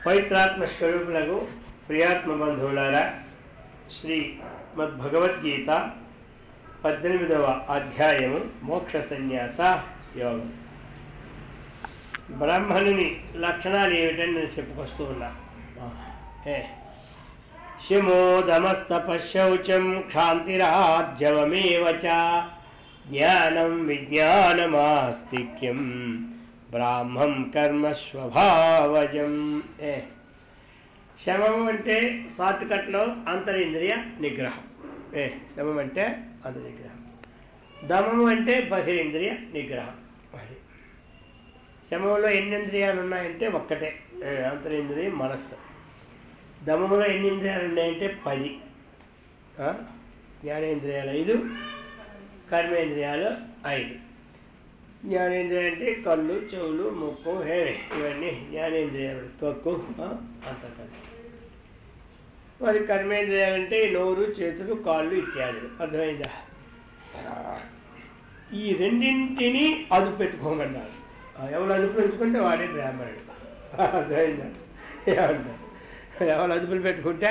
పవిత్రాత్మ స్వరూపులకు ప్రియాత్మ బంధువులారా, శ్రీ మద్భగవద్గీత 18వ అధ్యాయము మోక్ష సన్యాస యోగం. బ్రాహ్మణుని లక్షణాలు ఏమిటని నేను చెప్పుకొస్తూ ఉన్నా. శమోదమస్తపశౌచం క్షాంతిరాజ్యమేవ చ జ్ఞానం విజ్ఞానమాస్తిక్యం బ్రాహ్మం కర్మ స్వభావజం. శమం అంటే సాత్వికట్లో అంతరింద్రియ నిగ్రహం. శమం అంటే అంతర్నిగ్రహం. దమము అంటే బహిరింద్రియ నిగ్రహం. శమంలో ఎన్ని ఇంద్రియాలు ఉన్నాయంటే ఒక్కటే, అంతరింద్రియం మనస్సు. దమములో ఎన్ని ఇంద్రియాలు ఉన్నాయంటే 10. జ్ఞానేంద్రియాలు 5, కర్మేంద్రియాలు 5. జ్ఞానేంద్రియాలు అంటే కళ్ళు, చెవులు, ముక్కు, ఇవన్నీ జ్ఞానేంద్రియాలు. త్వక్కు అంతా కలిసి. మరి కర్మేంద్రియాలంటే నోరు, చేతులు, కాళ్ళు ఇత్యాదులు. అర్థమైందా? ఈ రెండింటినీ అదుపు పెట్టుకోమన్నారు. ఎవరు అదుపు పెట్టుకుంటే వాడే బ్రాహ్మణుడు. అర్థమైందా? ఏమంటారు? ఎవరు అదుపులు పెట్టుకుంటే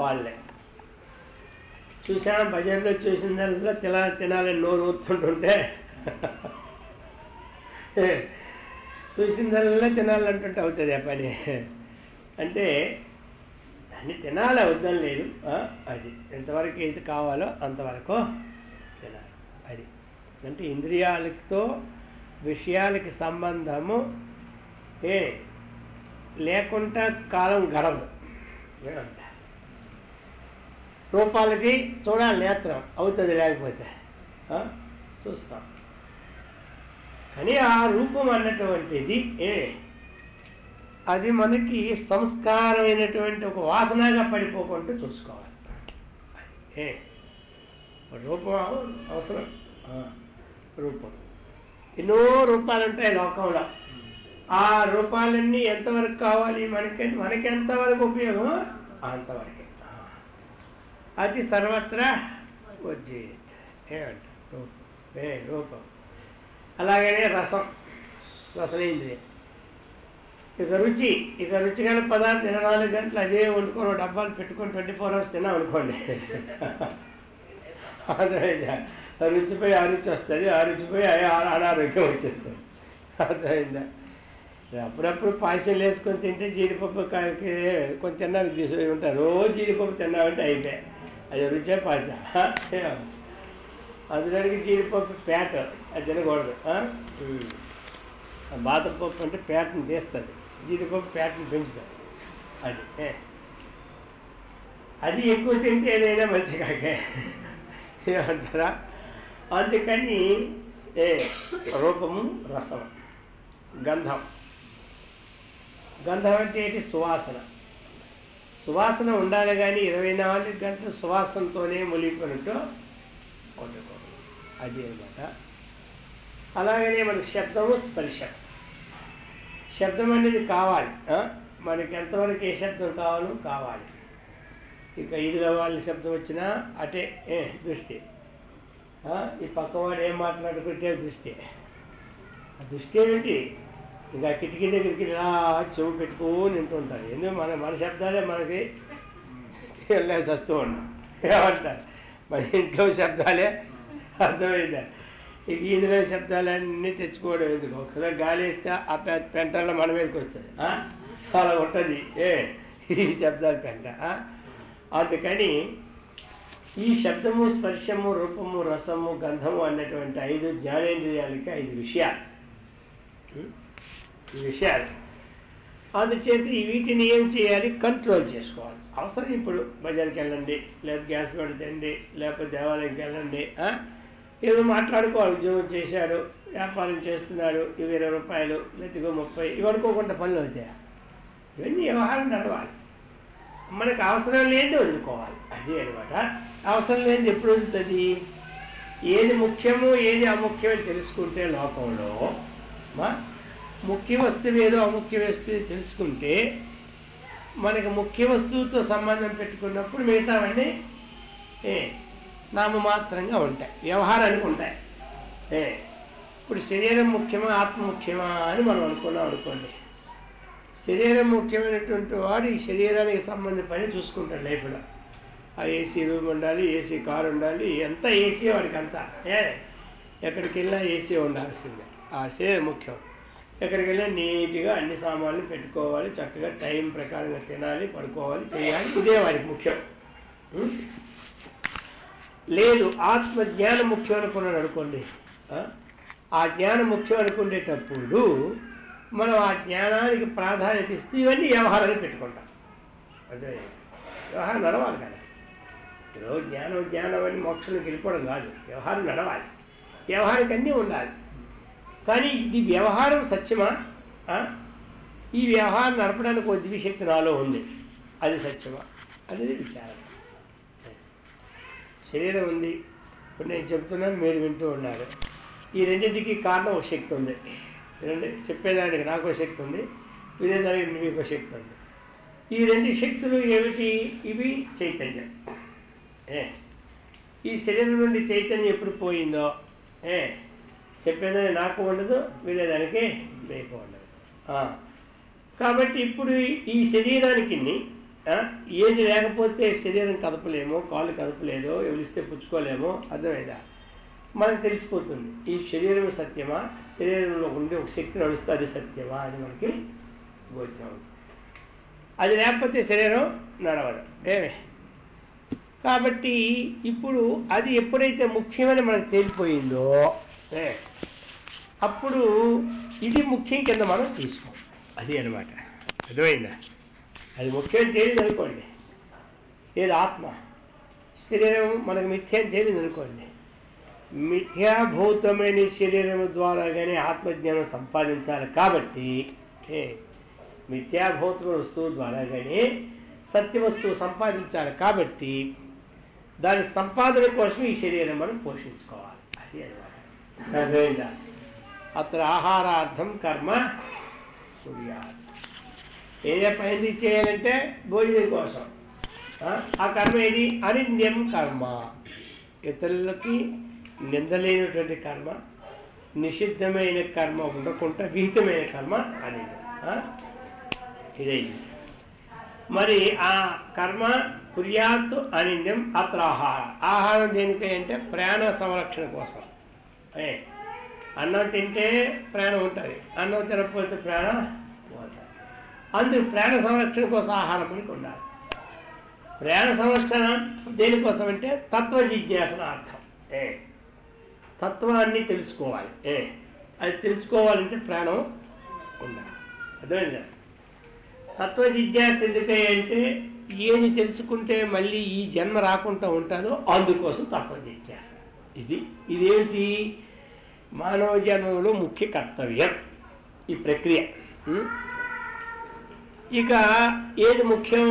వాళ్ళే. చూసాను బజార్లో చూసిందల్లా తినాలని నోరు ఊరుతుంటుంటే చూసిందల్లా తినాలంటుంటే అవుతుంది ఆ పని. అంటే అన్ని తినాలి, వద్దని లేదు. అది ఎంతవరకు ఏది కావాలో అంతవరకు తినాలి. అది అంటే ఇంద్రియాలతో విషయాలకి సంబంధము లేకుండా కాలం గడవదు. రూపాలకి చూడాలి, నేత్రం అవుతుంది, లేకపోతే చూస్తాం. కానీ ఆ రూపం అన్నటువంటిది అది మనకి సంస్కారమైనటువంటి ఒక వాసనగా పడిపోకుండా చూసుకోవాలి. రూపం అవసరం. రూపం ఎన్నో రూపాలు ఉంటాయి లోకంలో. ఆ రూపాలన్నీ ఎంతవరకు కావాలి మనకి ఎంతవరకు ఉపయోగం అంతవరకే. అది సర్వత్రా ఉజ్జీత్. ఏమంటారు? రూపం. అలాగనే రసనేంద్రియం. ఇక రుచిగల పదార్థం 24 గంటలు అదే వండుకొని డబ్బాలు పెట్టుకొని 24 hours తిన్నాం అనుకోండి. అర్థమైందా? రుచిపోయి అరుచి వస్తుంది, అరుచిపోయి అనారోగ్యం వచ్చేస్తుంది. అర్థమైందా? అప్పుడప్పుడు పాయసం వేసుకొని తింటే జీడిపప్పు కొంచెం తిన్నాక తీసుకుని ఉంటారు. రోజు జీడిపప్పు తిన్నామంటే అయిపోయాయి. అది రుచే పాయసం. అందులోనికి జీడిపప్పు పేట అది తినకూడదు. బాదపప్పు అంటే పేటను తీస్తుంది, జీడిపప్పు పేటను పెంచుతుంది. అది ఎక్కువ తింటే ఏదైనా మంచిగాకే. ఏమంటారా? అందుకని రూపము, రసం, గంధం. గంధం అంటే ఏంటి? సువాసన ఉండాలి. కానీ 24 గంటలు సువాసనతోనే మునిగిపోయినట్టు వండుకోవడం. అది అనమాట. అలాగనే మనకు శబ్దము, స్పర్శం. శబ్దం అనేది కావాలి. మనకి ఎంతవరకు ఏ శబ్దం కావాలి. ఇక ఇదిలో వాళ్ళ శబ్దం వచ్చినా అటే దృష్టి. ఈ పక్కవాడు ఏం మాట్లాడుకుంటే దృష్టి. ఆ దృష్టి ఏమిటి? ఇంకా కిటికీ దగ్గరికి ఇలా చెవు పెట్టుకొని వింటుంటారు. ఎందుకు మన శబ్దాలే మనకి వెళ్ళేసి వస్తూ ఉన్నాం. ఏమంటారు? మన ఇంట్లో శబ్దాలే. అర్థమైందా? ఇక ఇందులో శబ్దాలన్నీ తెచ్చుకోవడం ఎందుకు? ఒకసారి గాలి వేస్తే ఆ పెంటల్లో మన మీదకి వస్తుంది. చాలా ఉంటుంది ఈ శబ్దాలు పెంట. అందుకని ఈ శబ్దము, స్పర్శము, రూపము, రసము, గంధము అన్నటువంటి 5 జ్ఞానేంద్రియాలకి 5 విషయాలు. అందుచేత వీటిని ఏం చేయాలి? కంట్రోల్ చేసుకోవాలి. అవసరం ఇప్పుడు బజార్కి వెళ్ళండి, లేకపోతే గ్యాస్ పెడతండి, లేకపోతే దేవాలయంకి వెళ్ళండి. ఏదో మాట్లాడుకోవాలి. ఉద్యోగం చేశాడు, వ్యాపారం చేస్తున్నాడు, ఇవి 20 రూపాయలు, లేకపోతే 30 ఇవి అనుకోకుండా పనులు అవుతాయి. ఇవన్నీ వ్యవహారం నడవాలి. మనకు అవసరం లేనిది వదులుకోవాలి. అది అనమాట. అవసరం లేనిది ఎప్పుడు వదులుతుంది? ఏది ముఖ్యమో ఏది అముఖ్యమో తెలుసుకుంటే లోకంలో ముఖ్య వస్తువు ఏదో అముఖ్య వస్తువు తెలుసుకుంటే మనకి ముఖ్య వస్తువుతో సంబంధం పెట్టుకున్నప్పుడు మిగతావన్నీ నామమాత్రంగా ఉంటాయి, వ్యవహారానికి ఉంటాయి. ఇప్పుడు శరీరం ముఖ్యమా ఆత్మ ముఖ్యమా అని మనం అనుకున్నాం అనుకోండి. శరీరం ముఖ్యమైనటువంటి వాడు ఈ శరీరానికి సంబంధించిన పని చూసుకుంటాడు లైఫ్లో. ఆ ఏసీ రూమ్ ఉండాలి, ఏసీ కారు ఉండాలి, ఎంత ఏసీ వాడికి అంతా. ఎక్కడికి వెళ్ళినా ఏసీ ఉండాల్సిందే. ఆ శరీరం ముఖ్యం. ఎక్కడికి వెళ్ళినా నీట్గా అన్ని సామాన్లు పెట్టుకోవాలి, చక్కగా టైం ప్రకారంగా తినాలి, పడుకోవాలి, చేయాలి. ఇదే వాడికి ముఖ్యం. లేదు ఆత్మజ్ఞానం ముఖ్యం అనుకున్నాడు అనుకోండి. ఆ జ్ఞానం ముఖ్యం అనుకునేటప్పుడు మనం ఆ జ్ఞానానికి ప్రాధాన్యత ఇస్తూ ఇవన్నీ వ్యవహారాన్ని పెట్టుకుంటాం. అదే వ్యవహారం నడవాలి కదా. ఈరోజు జ్ఞానం అని మోక్షంలోకి వెళ్ళిపోవడం కాదు, వ్యవహారం నడవాలి. వ్యవహారానికి అన్నీ ఉండాలి. కానీ ఇది వ్యవహారం సత్యమా? ఈ వ్యవహారం నడపడానికి ఒక దివ్యశక్తి నాలో ఉంది, అది సత్యమా అనేది విచారం. శరీరం ఉంది, ఇప్పుడు నేను చెప్తున్నాను, మీరు వింటూ ఉన్నారు. ఈ రెండింటికి కారణం ఒక శక్తి ఉంది. చెప్పేదానికి నాకు ఒక శక్తి ఉంది, వినేదానికి మీకు ఒక శక్తి ఉంది. ఈ రెండు శక్తులు ఏమిటి? ఇవి చైతన్యం. ఈ శరీరం నుండి చైతన్యం ఎప్పుడు పోయిందో చెప్పేదానికి నాకు ఉండదు, వినేదానికి మీకు ఉండదు. కాబట్టి ఇప్పుడు ఈ శరీరానికి ఏది లేకపోతే శరీరం కదపలేమో, కాళ్ళు కదపలేదో, ఎవరిస్తే పుచ్చుకోలేమో, అర్థమైందా? మనకు తెలిసిపోతుంది ఈ శరీరం సత్యమా, శరీరంలో ఉండే ఒక శక్తి నడుస్తే అది సత్యమా అని మనకి గోచరం. అది లేకపోతే శరీరం నడవదు. కాబట్టి ఇప్పుడు అది ఎప్పుడైతే ముఖ్యమని మనకు తేలిపోయిందో అప్పుడు ఇది ముఖ్యం కింద మనం తీసుకోం. అది అనమాట. అర్థమైందా? అది ముఖ్యం తేలింది అనుకోండి, ఏది ఆత్మ. శరీరం మనకు మిథ్యం తేలింది అనుకోండి, మిథ్యాభూతమైన శరీరం ద్వారా కానీ ఆత్మజ్ఞానం సంపాదించాలి. కాబట్టి మిథ్యాభూతమైన వస్తువు ద్వారా కానీ సత్య వస్తువు సంపాదించాలి. కాబట్టి దాని సంపాదన కోసం ఈ శరీరం మనం పోషించుకోవాలి. అది అనమాట. అത്ര ఆహారార్థం కర్మ కుర్యాత్. ఏదే పని చేయాలంటే భోజనం కోసం. ఆ కర్మ ఏది? అనింద్యం కర్మ. ఇతరులకి నిందలేనటువంటి కర్మ, నిషిద్ధమైన కర్మ ఉండకుండా విహితమైన కర్మ అనింద్యం. ఇదైంది. మరి ఆ కర్మ కుర్యాత్ అనింద్యం. అత్ర ఆహారం దేనికై అంటే ప్రాణ సంరక్షణ కోసం. అన్నం తింటే ప్రాణం ఉంటుంది, అన్నం తినకపోతే ప్రాణం పోతుంది. అందుకు ప్రాణ సంరక్షణ కోసం ఆహారం మనకు ఉండాలి. ప్రాణ సంరక్షణ దేనికోసం అంటే తత్వ జిజ్ఞాసనార్థం. తత్వాన్ని తెలుసుకోవాలి. అది తెలుసుకోవాలంటే ప్రాణం ఉండాలి. అర్థమైందా? తత్వ జిజ్ఞాస ఎందుకై అంటే ఏది తెలుసుకుంటే మళ్ళీ ఈ జన్మ రాకుండా ఉంటుందో అందుకోసం తత్వ జిజ్ఞాస. ఇదేమిటి? మానవ జన్మలో ముఖ్య కర్తవ్యం ఈ ప్రక్రియ. ఇక ఏది ముఖ్యం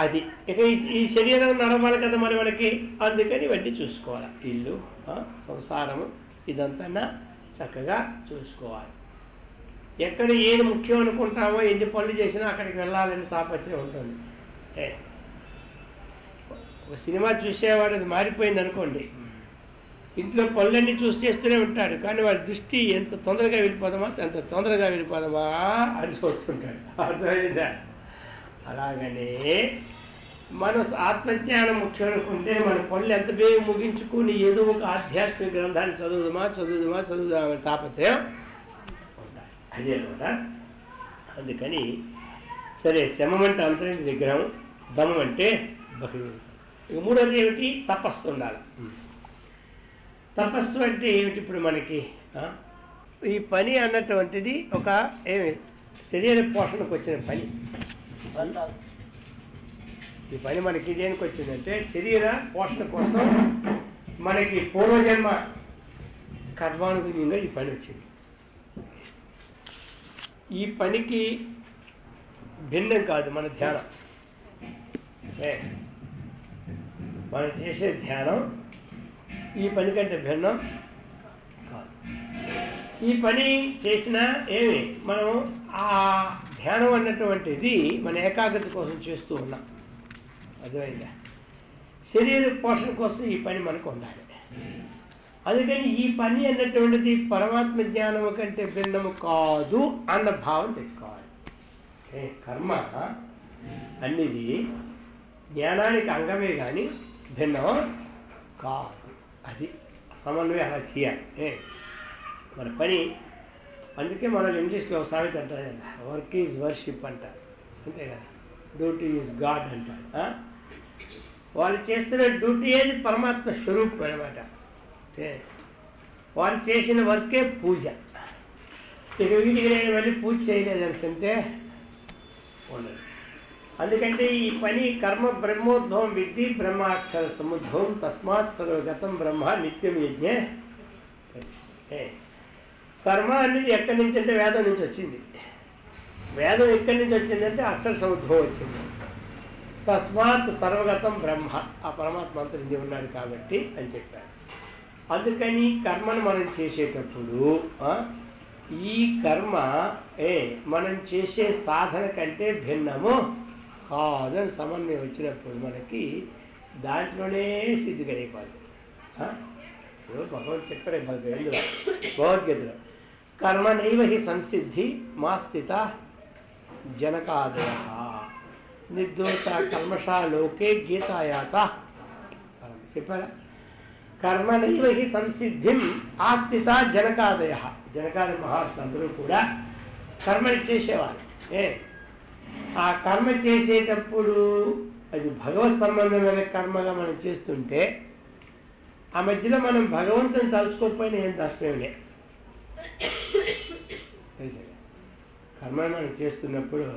అది. ఇక ఈ శరీరం నడవాలి కదా మరి మనకి, అందుకని ఇవన్నీ చూసుకోవాలి. ఇల్లు, సంసారము, ఇదంతా చక్కగా చూసుకోవాలి. ఎక్కడ ఏది ముఖ్యం అనుకుంటామో, ఎన్ని పనులు చేసినా అక్కడికి వెళ్ళాలని తాపత్రయం ఉంటుంది. ఒక సినిమా చూసేవాడు అది మారిపోయింది అనుకోండి, ఇంట్లో పనులన్నీ చూసి చేస్తూనే ఉంటాడు, కానీ వాడి దృష్టి ఎంత తొందరగా వెళ్ళిపోదామా ఎంత తొందరగా వెళ్ళిపోదామా అని చూస్తుంటాడు. అర్థమైందా? అలాగనే మన ఆత్మజ్ఞానం ముఖ్యం అనుకుంటే మన పనులు ఎంత బేగ ముగించుకుని ఏదో ఒక ఆధ్యాత్మిక గ్రంథాన్ని చదువుదామని తాపత్రయం ఉండాలి. అదే అనమాట. అందుకని సరే, శమం అంటే అంతరింద్రియ నిగ్రహం, దమం అంటే బహిర్ముఖం. ఇక మూడోది ఏమిటి? తపస్సు ఉండాలి. తపస్సు అంటే ఏమిటి? ఇప్పుడు మనకి ఈ పని అన్నటువంటిది ఒక శరీర పోషణకు వచ్చిన పని. ఈ పని మనకి దేనికి వచ్చిందంటే శరీర పోషణ కోసం మనకి పూర్వజన్మ కర్మానుగుణ్యంగా ఈ పని వచ్చింది. ఈ పనికి భిన్నం కాదు మన ధ్యానం. మనం చేసే ధ్యానం ఈ పని కంటే భిన్నం కాదు. ఈ పని చేసినా మనం ఆ ధ్యానం అన్నటువంటిది మన ఏకాగ్రత కోసం చేస్తూ ఉన్నాం. అర్థమైందా? శరీర పోషణ కోసం ఈ పని మనకు ఉండాలి. అందుకని ఈ పని అన్నటువంటిది పరమాత్మ జ్ఞానము కంటే భిన్నము కాదు అన్న భావం తెచ్చుకోవాలి. కర్మ అన్నిది జ్ఞానానికి అంగమే కానీ భిన్నం కాదు. అది సమన్వయం అలా చేయాలి. మన పని అందుకే మనం ఇంగ్లీష్లో సామెత అంటారు కదా, వర్క్ ఈజ్ వర్షిప్ అంటారు, అంతే కదా, డ్యూటీ ఈజ్ గాడ్ అంటారు. వాళ్ళు చేస్తున్న డ్యూటీ ఏది పరమాత్మ స్వరూపం అనమాట. వాళ్ళు చేసిన వర్కే పూజ. ఇక వీటికి నేను వెళ్ళి పూజ చేయలేదని అంటే ఉండదు. అందుకంటే ఈ పని కర్మ బ్రహ్మోద్భవం విద్ధి బ్రహ్మాక్షర సముద్భవం తస్మాత్ సర్వగతం బ్రహ్మ నిత్యం యజ్ఞే. కర్మ అనేది ఎక్కడి నుంచి అంటే వేదం నుంచి వచ్చింది. వేదం ఎక్కడి నుంచి వచ్చిందంటే అక్షర సముద్భవం వచ్చింది. తస్మాత్ సర్వగతం బ్రహ్మ, ఆ పరమాత్మ అంతరించి ఉన్నాడు కాబట్టి అని చెప్పారు. అందుకని కర్మను మనం చేసేటప్పుడు ఈ కర్మ మనం చేసే సాధన కంటే భిన్నము కాదని సమన్వయం వచ్చినప్పుడు మనకి దాంట్లోనే సిద్ధి కలిగిపోదు. భగవంతుడు చెప్పారే భగవద్గీతలో, కర్మనైవ హి సంసిద్ధి మా స్థిత జనకాదయ నిర్దోష కల్మషా లోకే గీతాయాత చెప్పారా. కర్మనైవ హి సంసిద్ధిం ఆస్థిత జనకాదయ. జనకాది మహాత్ములందరూ కూడా కర్మని చేసేవారు. ఆ కర్మ చేసేటప్పుడు అది భగవత్ సంబంధమైన కర్మగా మనం చేస్తుంటే ఆ మధ్యలో మనం భగవంతుని తలుచుకోకపోయినా ఏం నష్టమేం లేదు. కర్మను మనం చేస్తున్నప్పుడు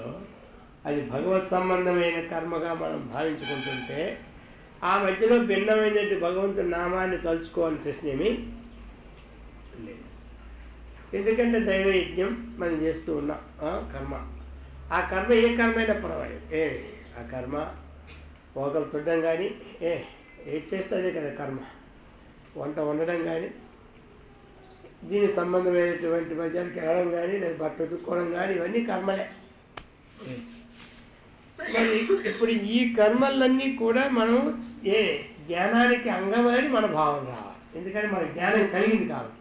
అది భగవత్ సంబంధమైన కర్మగా మనం భావించుకుంటుంటే ఆ మధ్యలో భిన్నమైనటువంటి భగవంతుని నామాన్ని తలుచుకోవాలని ప్రశ్న ఏమీ లేదు. ఎందుకంటే దైవయజ్ఞం మనం చేస్తూ ఉన్నాం. కర్మ, ఆ కర్మ ఏ కర్మైనా పర్వాలేదు. ఆ కర్మ ఒకరు తుడ్డం కానీ ఏది చేస్తే కదా కర్మ. వంట వండడం కానీ, దీనికి సంబంధమైనటువంటి మధ్యానికి వెళ్ళడం కానీ, లేదా బట్ట ఉతుక్కోవడం కానీ, ఇవన్నీ కర్మలే. మరి ఇప్పుడు ఈ కర్మలన్నీ కూడా మనం జ్ఞానానికి అంగమని మన భావం రావాలి. ఎందుకంటే మన జ్ఞానం కలిగింది కాబట్టి.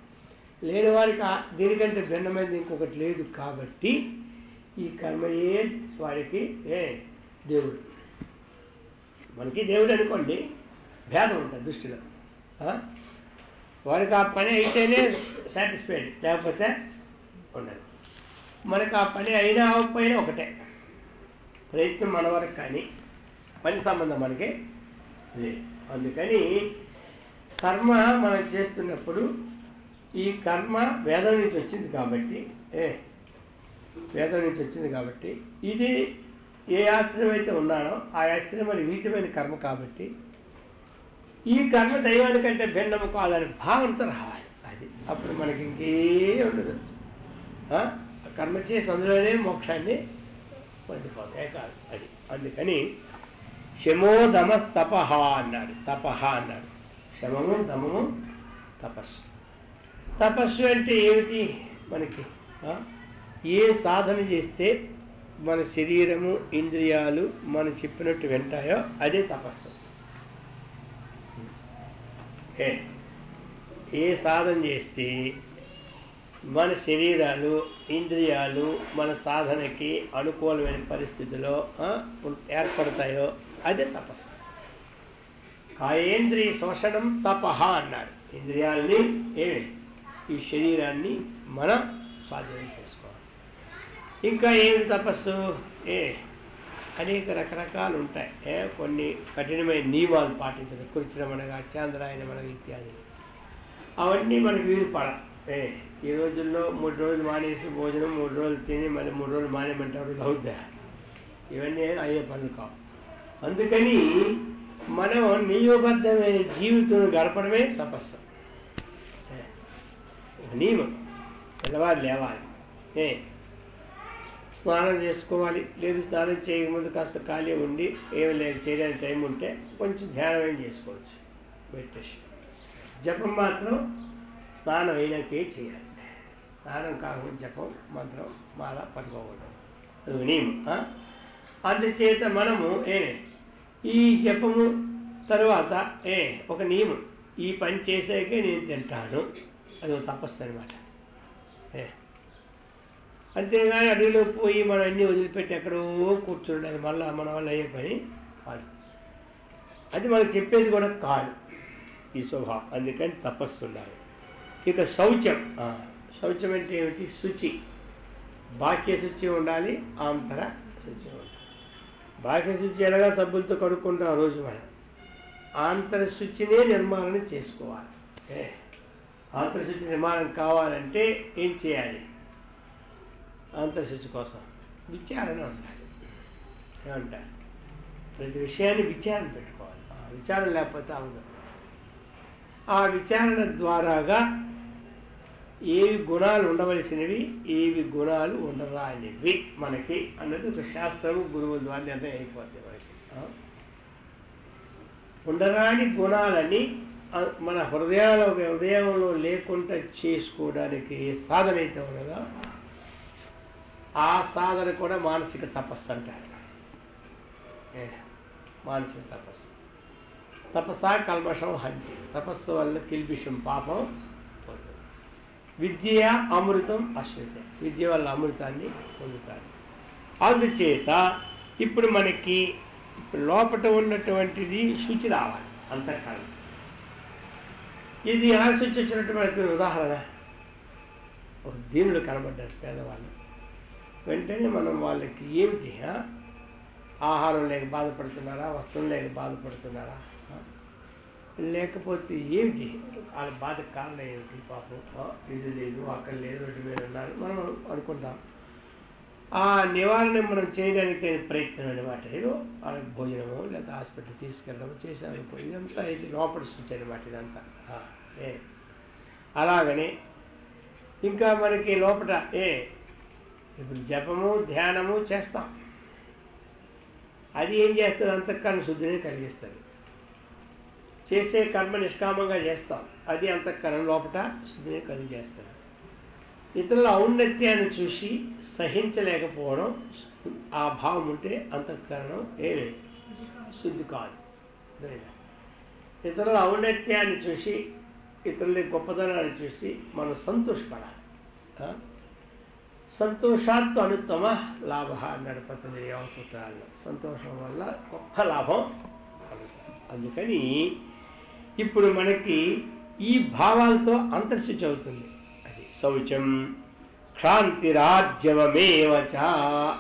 లేని వారికి దీనికంటే భిన్నమైనది ఇంకొకటి లేదు కాబట్టి ఈ కర్మయే వాడికి దేవుడు. మనకి దేవుడు అనుకోండి, భేదం ఉంటుంది దృష్టిలో. వాడికి ఆ పని అయితేనే సాటిస్ఫైడ్, లేకపోతే ఉండదు. మనకు ఆ పని అయినా అవ్వకపోయినా ఒకటే, ప్రయత్నం మన వరకు కానీ పని సంబంధం మనకి లేదు. అందుకని కర్మ మనం చేస్తున్నప్పుడు ఈ కర్మ వేదం నుంచి వచ్చింది కాబట్టి వేదం నుంచి వచ్చింది కాబట్టి ఇది ఏ ఆశ్రయం అయితే ఉన్నానో ఆ ఆశ్రయం అని విహితమైన కర్మ కాబట్టి ఈ కర్మ దైవానికంటే భిన్నము కాదని భావంతో రావాలి. అది అప్పుడు మనకి ఇంకే ఉండదు. కర్మ చేసి అందులోనే మోక్షాన్ని పొందిపోతాయి కాదు. అది అందుకని శమో దమస్తపహ అన్నాడు. తపహ అన్నాడు. శమము దమము తపస్సు. తపస్సు అంటే ఏమిటి? మనకి ఏ సాధన చేస్తే మన శరీరము ఇంద్రియాలు మనం చెప్పినట్టు వింటాయో అదే తపస్సు. ఏ సాధన చేస్తే మన శరీరాలు ఇంద్రియాలు మన సాధనకి అనుకూలమైన పరిస్థితిలో ఏర్పడతాయో అదే తపస్సు. కాయేంద్రియ శోషణం తపహ అన్నాడు. ఇంద్రియాలని ఈ శరీరాన్ని మనం స్వాధీనం చేసుకోవాలి. ఇంకా ఏమి తపస్సు? అనేక రకరకాలు ఉంటాయి. కొన్ని కఠినమైన నియమాలు పాటించడం, కృత్రిమనగా చాంద్రాయనమనగా ఇత్యాది. అవన్నీ మనకు వీలు పడ. ఈ రోజుల్లో 3 రోజులు మానేసి భోజనం 3 రోజులు తిని మళ్ళీ 3 రోజులు మానేమంటారు అవుద్దా? ఇవన్నీ అయ్యే పనులు కావు. అందుకని మనం నియమబద్ధమైన జీవితం గడపడమే తపస్సు. నియమం తెల్లవారు లేవాలి, స్నానం చేసుకోవాలి. లేదు స్నానం చేయకముందు కాస్త ఖాళీ ఉండి ఏమి లేదు చేయడానికి టైం ఉంటే కొంచెం ధ్యానం ఏం చేసుకోవచ్చు, మెడిటేషన్. జపం మాత్రం స్నానం అయినాకే చేయాలి. స్నానం కాకుండా జపం మంత్రం మాల పట్టుకోకూడదు, అది నియమం. అందుచేత మనము ఈ జపము తరువాత ఒక నియమం, ఈ పని చేసాకే నేను తింటాను, అది ఒక తపస్సు అనమాట. అంతేగాని అడవిలో పోయి మనం అన్నీ వదిలిపెట్టి ఎక్కడో కూర్చుండాలి, మళ్ళీ మన వల్ల అయ్యే పని కాదు. అది మనకు చెప్పేది కూడా కాదు ఈ స్వభావం. అందుకని తపస్సు ఉండాలి. ఇక శౌచం. శౌచం అంటే ఏమిటి? శుచి. బాహ్య శుచి ఉండాలి, ఆంతర శుచి ఉండాలి. బాహ్య శుచి ఎలాగా సబ్బులతో కడుక్కుంటాం రోజు మనం. ఆంతర శుచినే నిర్మాణం చేసుకోవాలి. ఆంతర శుచి నిర్మాణం కావాలంటే ఏం చేయాలి? ఆంతరశుచి కోసం విచారణ ఉండాలి. ఏమంటారు? ప్రతి విషయాన్ని విచారణ పెట్టుకోవాలి. విచారణ లేకపోతే అవదు. ఆ విచారణ ద్వారాగా ఏవి గుణాలు ఉండవలసినవి, ఏవి గుణాలు ఉండరానివి మనకి అన్నది ఒక శాస్త్రము గురువుల ద్వారా నిర్ణయం అయిపోతుంది మనకి. ఉండరాని గుణాలని మన హృదయంలో లేకుండా చేసుకోవడానికి సాధన అయితే ఉన్నదో ఆ సాధన కూడా మానసిక తపస్సు అంటారు. మానసిక తపస్సు. తపస్సా కల్మషం హంతి. తపస్సు వల్ల కిల్బిషం పాపం పోతుంది. విద్య అమృతం అశ్విత. విద్య వల్ల అమృతాన్ని పొందుతారు. అందుచేత ఇప్పుడు మనకి లోపట ఉన్నటువంటిది శుచి రావాలి, అంతఃకరణ. ఇది ఎలా శుచి వచ్చినటువంటి ఉదాహరణ, ఒక దీనుడు కనబడ్డారు పేదవాళ్ళు. వెంటనే మనం వాళ్ళకి ఏమిటి, ఆహారం లేక బాధపడుతున్నారా, వస్త్రం లేక బాధపడుతున్నారా, లేకపోతే ఏమిటి వాళ్ళ బాధకు కారణం ఏమిటి? పాపం ఇది లేదు, అక్కడ లేదు, రోడ్డు మీద ఉన్నారు మనం అనుకుంటాం. ఆ నివారణ మనం చేయడానికి ప్రయత్నం అనమాట. ఏదో వాళ్ళకి భోజనము లేదా హాస్పిటల్ తీసుకెళ్ళడము చేసామనుకో, ఇదంతా ఇది లోపల శుచి అనమాట. ఇదంతా అలాగనే ఇంకా మనకి లోపల ఇప్పుడు జపము ధ్యానము చేస్తాం. అది ఏం చేస్తుంది? అంతఃకరణ శుద్ధిని కలిగిస్తుంది. చేసే కర్మ నిష్కామంగా చేస్తాం, అది అంతఃకరణ లోపల శుద్ధిని కలిగజేస్తుంది. ఇతరుల ఔన్నత్యాన్ని చూసి సహించలేకపోవడం, ఆ భావం ఉంటే అంతఃకరణం ఏమి శుద్ధి కాదు. ఇతరుల ఔన్నత్యాన్ని చూసి, ఇతరుల గొప్పదనాన్ని చూసి మనం సంతోషపడాలి. సంతోషాత్తు అనుత్తమ లాభ అన్నాడు పతంజలి యోగ సూత్రాల్లో. సంతోషం వల్ల గొప్ప లాభం కలుగుతుంది. అందుకని ఇప్పుడు మనకి ఈ భావాలతో అంతర్శుచి అవుతుంది. అది శౌచం క్షాంతిరాజ్యమేవచ.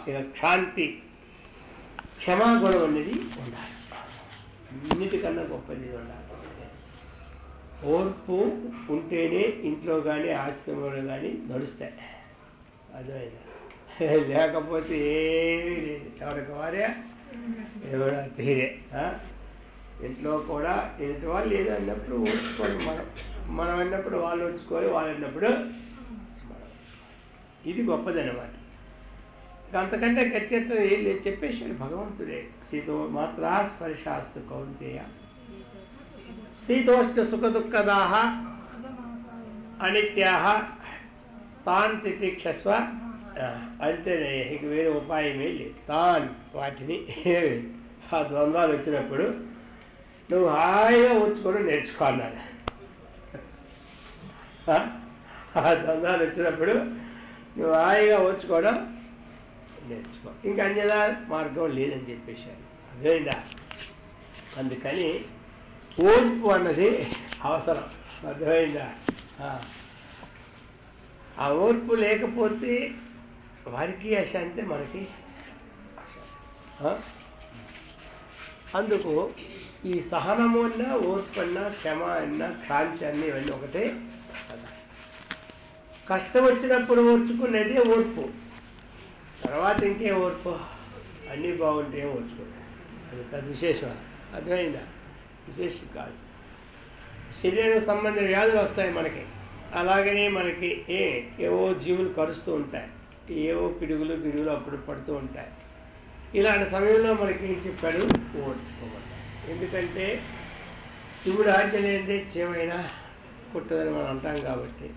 ఇక క్షాంతి, క్షమాగుణం అనేది ఉండాలి. అన్నిటికన్నా గొప్పది ఉండాలి. ఓర్పు ఉంటేనే ఇంట్లో కానీ ఆశ్రమంలో కానీ నడుస్తాయి. అర్థమైందా? లేకపోతే ఏమీ లేదు. ఎవరికి వారే ఎవడా తీరే. ఇంట్లో కూడా ఎదుటి వాళ్ళు ఏదో అన్నప్పుడు ఓర్చుకోవాలి. మనం అన్నప్పుడు వాళ్ళు ఓర్చుకోవాలి, వాళ్ళు అన్నప్పుడు మనం. ఇది గొప్పదన్నమాట. అంతకంటే గత్యత్వం ఏం లేదు, చెప్పేశాడు భగవంతుడే. శీతో మాత్రా స్పర్శాస్తు కౌంతేయ శీతోష్ణ సుఖ దుఃఖదాహ అనిత్యాహ తాన్ తితిక్షస్వ. అంతేనే, ఇక వేరే ఉపాయమే లేదు. తాన్ వాటిని ఆ ద్వంద్వాలు వచ్చినప్పుడు నువ్వు హాయిగా ఓర్చుకోవడం నేర్చుకో అన్నాడు. ఆ ద్వంద్వాలు వచ్చినప్పుడు నువ్వు హాయిగా ఓర్చుకోవడం నేర్చుకో, ఇంకా అన్యదా మార్గం లేదని చెప్పేశాడు. అదేందా? అందుకని ఓర్పు అన్నది అవసరం. అర్థమైందా? ఆ ఓర్పు లేకపోతే వారికి అశాంతి, మనకి అందుకు ఈ సహనము అన్నా, ఓర్పు అన్నా, క్షమ అన్నా, క్షాంతి అన్నీ ఇవన్నీ ఒకటే. కష్టం వచ్చినప్పుడు ఓర్చుకునేదే ఓర్పు. తర్వాత ఇంకే ఓర్పు, అన్నీ బాగుంటే ఏం ఓర్చుకుంటాయి. అది పెద్ద విశేషం. అర్థమైందా? విశేషం కాదు. శరీరం సంబంధించిన వ్యాధులు వస్తాయి మనకి. అలాగనే మనకి ఏవో జీవులు కరుస్తూ ఉంటాయి, ఏవో పిడుగులు అప్పుడు పడుతూ ఉంటాయి. ఇలాంటి సమయంలో మనకి ఏం చెప్పాడు? ఓర్చుకోవాలి. ఎందుకంటే శివుడు ఆజ్ఞ లేనిదే చేయమైనా పుట్టదని మనం అంటాం. కాబట్టి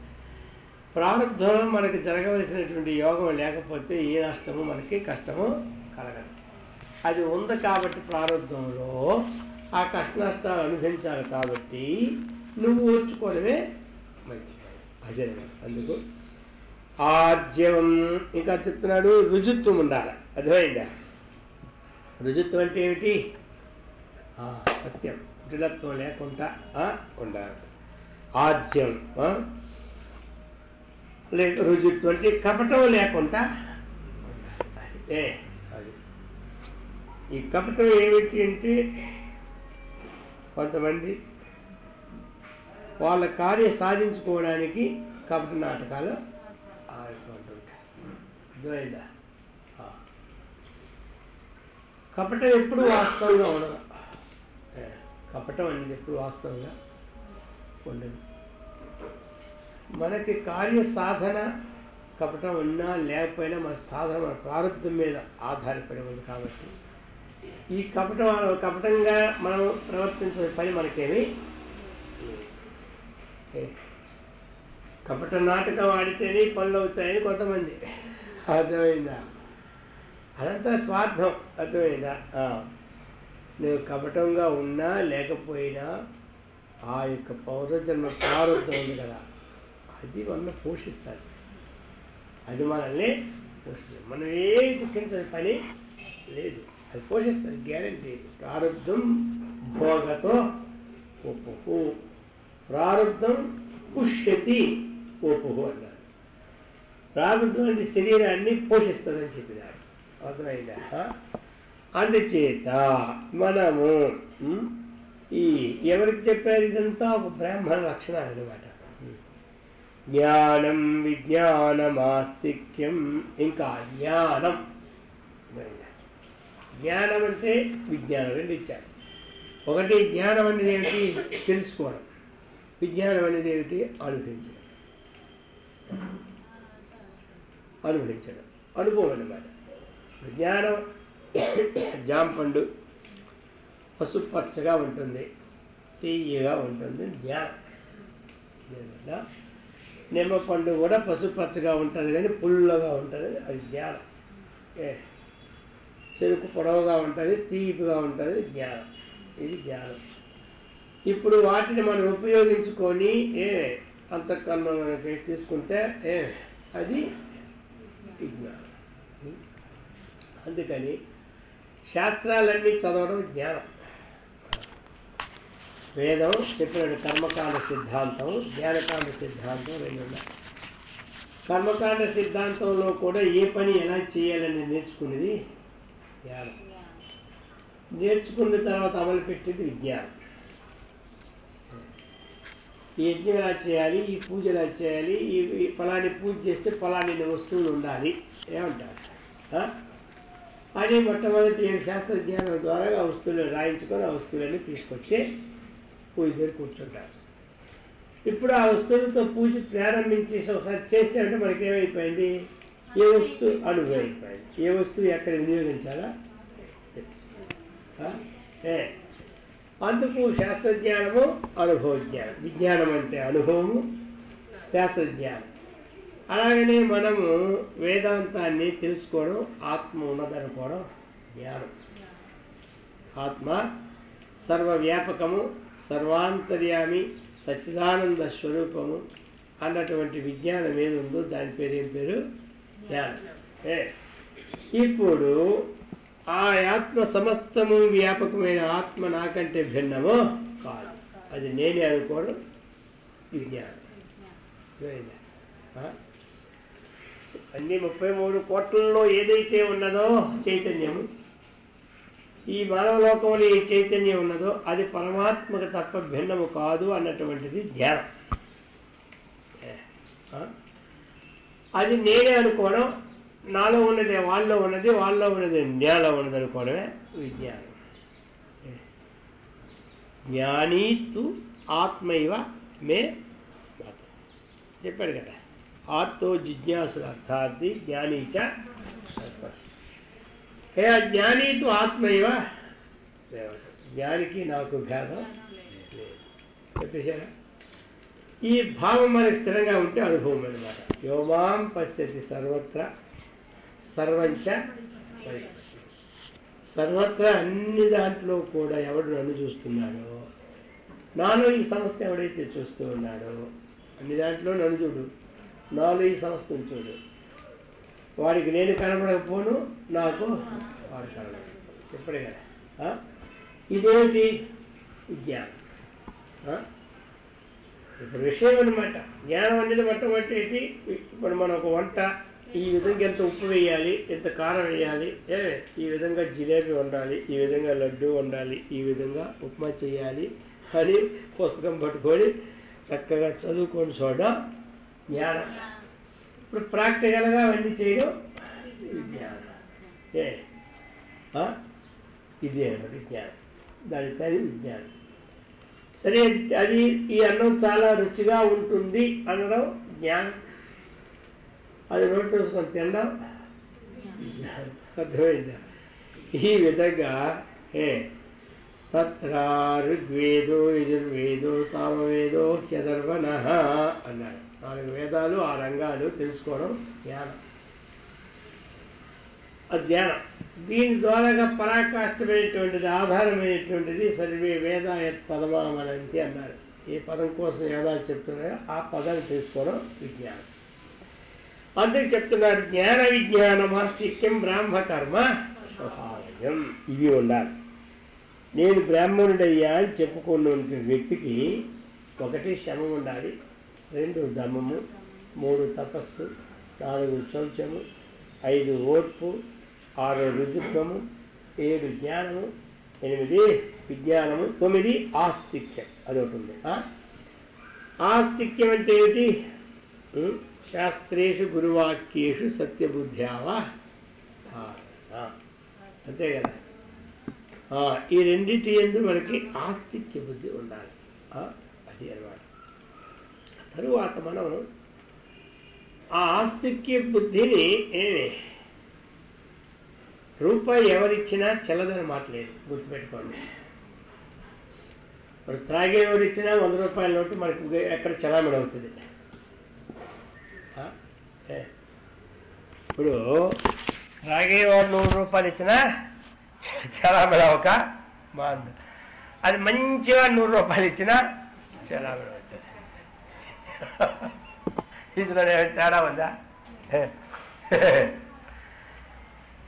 ప్రారంభంలో మనకి జరగవలసినటువంటి యోగం లేకపోతే ఏ నష్టము మనకి కష్టము కలగదు. అది ఉంది కాబట్టి ప్రారంభంలో ఆ కష్ట నష్టాలు అనుభవించాలి. కాబట్టి నువ్వు ఓర్చుకోవడమే మంచి అదే. అందుకు ఆర్జవం. ఇంకా చెప్తున్నాడు రుజుత్వం ఉండాలి. అర్థమైందా? రుజుత్వం అంటే ఏమిటి? సత్యం, దృఢత్వం లేకుండా ఉండాలి. ఆర్జం లేక రుజుత్వం అంటే కపటం లేకుండా ఉండాలి. అది ఈ కపటం ఏమిటి అంటే కొంతమంది వాళ్ళ కార్యం సాధించుకోవడానికి కపట నాటకాలు ఆడుతుంటుంటారు. అర్థమైందా? కపటం ఎప్పుడు వాస్తవంగా ఉండదు. కపటం అనేది ఎప్పుడు వాస్తవంగా ఉండదు. మనకి కార్య సాధన కపటం ఉన్నా లేకపోయినా మన సాధన మన ప్రారంభం మీద ఆధారపడి ఉంది. కాబట్టి ఈ కపటంగా మనం ప్రవర్తించే పని మనకేమి కపట నాటకం ఆడితేనే పనులు అవుతాయని కొంతమంది. అర్థమైందా? అదంతా స్వార్థం. అర్థమైందా? నువ్వు కపటంగా ఉన్నా లేకపోయినా ఆ యొక్క పౌరజన్మ ప్రారంభం ఉంది కదా, అది మనల్ని పోషిస్తుంది. అది మనల్ని పోషిస్తుంది. మనం ఏం దుఃఖించే పని లేదు, అది పోషిస్తుంది. గ్యారంటీ. ప్రారంధం భోగతో ఒప్పుకు, ప్రారంధం పుష్యతి ఒప్పుకు అన్నారు. ప్రారంధం అంటే శరీరాన్ని పోషిస్తుందని చెప్పినారు. అర్థమైందా? అందుచేత మనము ఈ ఎవరికి చెప్పారు ఇదంతా? ఒక బ్రాహ్మణ లక్షణాలు అనమాట. జ్ఞానం విజ్ఞానమాస్తిక్యం. ఇంకా జ్ఞానం. జ్ఞానం అంటే విజ్ఞానం రెండు ఇచ్చారు. ఒకటి జ్ఞానం అనేది ఏమిటి? తెలుసుకోవడం. విజ్ఞానం అనేది ఏమిటి? అనుభవించడం. అనుభవించడం అనుభవం అన్నమాట. జ్ఞానం జాంపండు పసుపచ్చగా ఉంటుంది, తీయగా ఉంటుంది జ్ఞానం. నిమ్మ పండు కూడా పసుపచ్చగా ఉంటుంది కానీ పుల్లగా ఉంటుంది, అది జ్ఞానం. చెరుకు పొడవుగా ఉంటుంది, తీపిగా ఉంటుంది, జ్ఞానం. ఇది జ్ఞానం. ఇప్పుడు వాటిని మనం ఉపయోగించుకొని అంతకన్నా తీసుకుంటే అది విజ్ఞానం. అందుకని శాస్త్రాలన్నీ చదవడం జ్ఞానం. వేదం చెప్పిన కర్మకాండ సిద్ధాంతం, జ్ఞానకాండ సిద్ధాంతం రెండు ఉన్నాయి. కర్మకాండ సిద్ధాంతంలో కూడా ఏ పని ఎలా చేయాలని నేర్చుకునేది జ్ఞానం. నేర్చుకున్న తర్వాత అమలు పెట్టేది విజ్ఞానం. ఈ యజ్ఞం ఎలా చేయాలి, ఈ పూజ ఎలా చేయాలి, ఈ ఫలాన్ని పూజ చేస్తే ఫలాన్ని వస్తువులు ఉండాలి ఏమంటారు? అది మొట్టమొదటి శాస్త్రజ్ఞానం ద్వారా ఆ వస్తువులు రాయించుకొని ఆ వస్తువులన్నీ తీసుకొచ్చి పూజ దగ్గర కూర్చుంటారు. ఇప్పుడు ఆ వస్తువులతో పూజ ప్రారంభించేసి ఒకసారి చేసామంటే మనకేమైపోయింది? ఏ వస్తువు అనుభవం అయిపోయింది. ఏ వస్తువు ఎక్కడ వినియోగించాలా తెలుసు. అందుకు శాస్త్రజ్ఞానము అనుభవ జ్ఞానం. విజ్ఞానం అంటే అనుభవము, శాస్త్రజ్ఞానం. అలాగనే మనము వేదాంతాన్ని తెలుసుకోవడం, ఆత్మ ఉన్నదనుకోవడం జ్ఞానం. ఆత్మ సర్వవ్యాపకము, సర్వాంతర్యామి, సచ్చిదానంద స్వరూపము అన్నటువంటి విజ్ఞానం ఏది ఉందో దాని పేరు ఏం పేరు? జ్ఞానం. ఇప్పుడు ఆ ఆత్మ సమస్తము వ్యాపకమైన ఆత్మ నాకంటే భిన్నమో కాదు, అది నేనే అనుకోవడం విజ్ఞానం. అన్ని 33 కోట్లలో ఏదైతే ఉన్నదో చైతన్యము, ఈ మానవలోకంలో ఏ చైతన్యం ఉన్నదో అది పరమాత్మకు తప్ప భిన్నము కాదు అన్నటువంటిది ధ్యానం. అది నేనే అనుకోవడం, నాలో ఉన్నది వాళ్ళలో ఉన్నది, వాళ్ళలో ఉన్నది నేలో ఉన్నది అనుకోవడమే విజ్ఞానం. జ్ఞానీతు ఆత్మైవ మే చెప్పాడు కదా, ఆత్తో జిజ్ఞాసు అర్థార్థి జ్ఞానీచ. జ్ఞానీతు ఆత్మైవ, జ్ఞానికి నాకు భేదం చెప్పేశారా? ఈ భావం మనకి స్థిరంగా ఉంటే అనుభవం అన్నమాట. యోమాం పశ్యతి సర్వత్ర సర్వంచ, సర్వత్ర అన్ని దాంట్లో కూడా ఎవడు నన్ను చూస్తున్నాడో, నాలో ఈ సంస్థ ఎవడైతే చూస్తూ ఉన్నాడో అన్ని దాంట్లో నన్ను చూడు. నాలో ఈ సంస్థ ఉంచాడు. వాడికి నేను కనబడకపోను, నాకు వాడు కనబడదు. చెప్పడే కదా. ఇదేమిటి జ్ఞానం. ఇప్పుడు విషయం అనమాట. జ్ఞానం అనేది మొట్టమొదటి ఇప్పుడు మనం ఒక వంట ఈ విధంగా ఎంత ఉప్పు వేయాలి, ఎంత కారం వేయాలి, ఈ విధంగా జిలేబీ వండాలి, ఈ విధంగా లడ్డు వండాలి, ఈ విధంగా ఉప్మా చేయాలి అని పుస్తకం పట్టుకొని చక్కగా చదువుకొని చూడడం జ్ఞానం. ఇప్పుడు ప్రాక్టికల్గా అవన్నీ చేయడం జ్ఞానం. ఇది అన్నది జ్ఞానం. దాని చదివి విజ్ఞానం. సరే, అది ఈ అన్నం చాలా రుచిగా ఉంటుంది అనడం జ్ఞానం. అది నోటు వేసుకొని తినడం జ్ఞానం. అర్థమైందా? ఈ విధంగా తత్ర ఋగ్వేదో యజుర్వేదో సామవేదో హ్యధర్వణః అన్నాడు. 4 వేదాలు, 6 రంగాలు తెలుసుకోవడం జ్ఞానం. అది జ్ఞానం. దీని ద్వారాగా పరాకాష్ఠమైనటువంటిది, ఆధారమైనటువంటిది సర్వే వేదాయత్ పదమామనంతి అన్నారు. ఏ పదం కోసం వేదాలు చెప్తున్నాయో ఆ పదాన్ని తెలుసుకోవడం విజ్ఞానం. అందుకు చెప్తున్నాడు జ్ఞాన విజ్ఞానమాస్తిక్యం బ్రాహ్మకర్మ స్వభావం. ఇవి ఉండాలి. నేను బ్రాహ్మణుడయ్యా అని చెప్పుకున్న వ్యక్తికి 1 శ్రమ ఉండాలి, 2 దమము, 3 తపస్సు, 4 శౌచము, 5 ఓర్పు, 6 రుజుత్వము, 7 జ్ఞానము, 8 విజ్ఞానము, 9 ఆస్తిక్యం. అదొకటి ఉంది. ఆస్తిక్యం అంటే ఏమిటి? శాస్త్రేషు గురువాక్యేషు సత్యబుద్ధ్యావా. అంతే కదా. ఈ రెండింటి యందు మనకి ఆస్తిక్య బుద్ధి ఉండాలి. అది అన్నమాట. తరువాత మనం ఆ ఆస్తిక్య బుద్ధిని రూపాయి ఎవరిచ్చినా చెల్లదని మాట లేదు, గుర్తుపెట్టుకోండి. ఇప్పుడు త్రాగేవాడు ఇచ్చినా 100 రూపాయల నోటు మనకి ఎక్కడ చలామణి అవుతుంది. ఇప్పుడు త్రాగేవాడు 100 రూపాయలు ఇచ్చినా చలామణి అవక బాగుంది. అది మంచిగా 100 రూపాయలు ఇచ్చినా చలామణి అవుతుంది. ఇందులో తేడా ఉందా?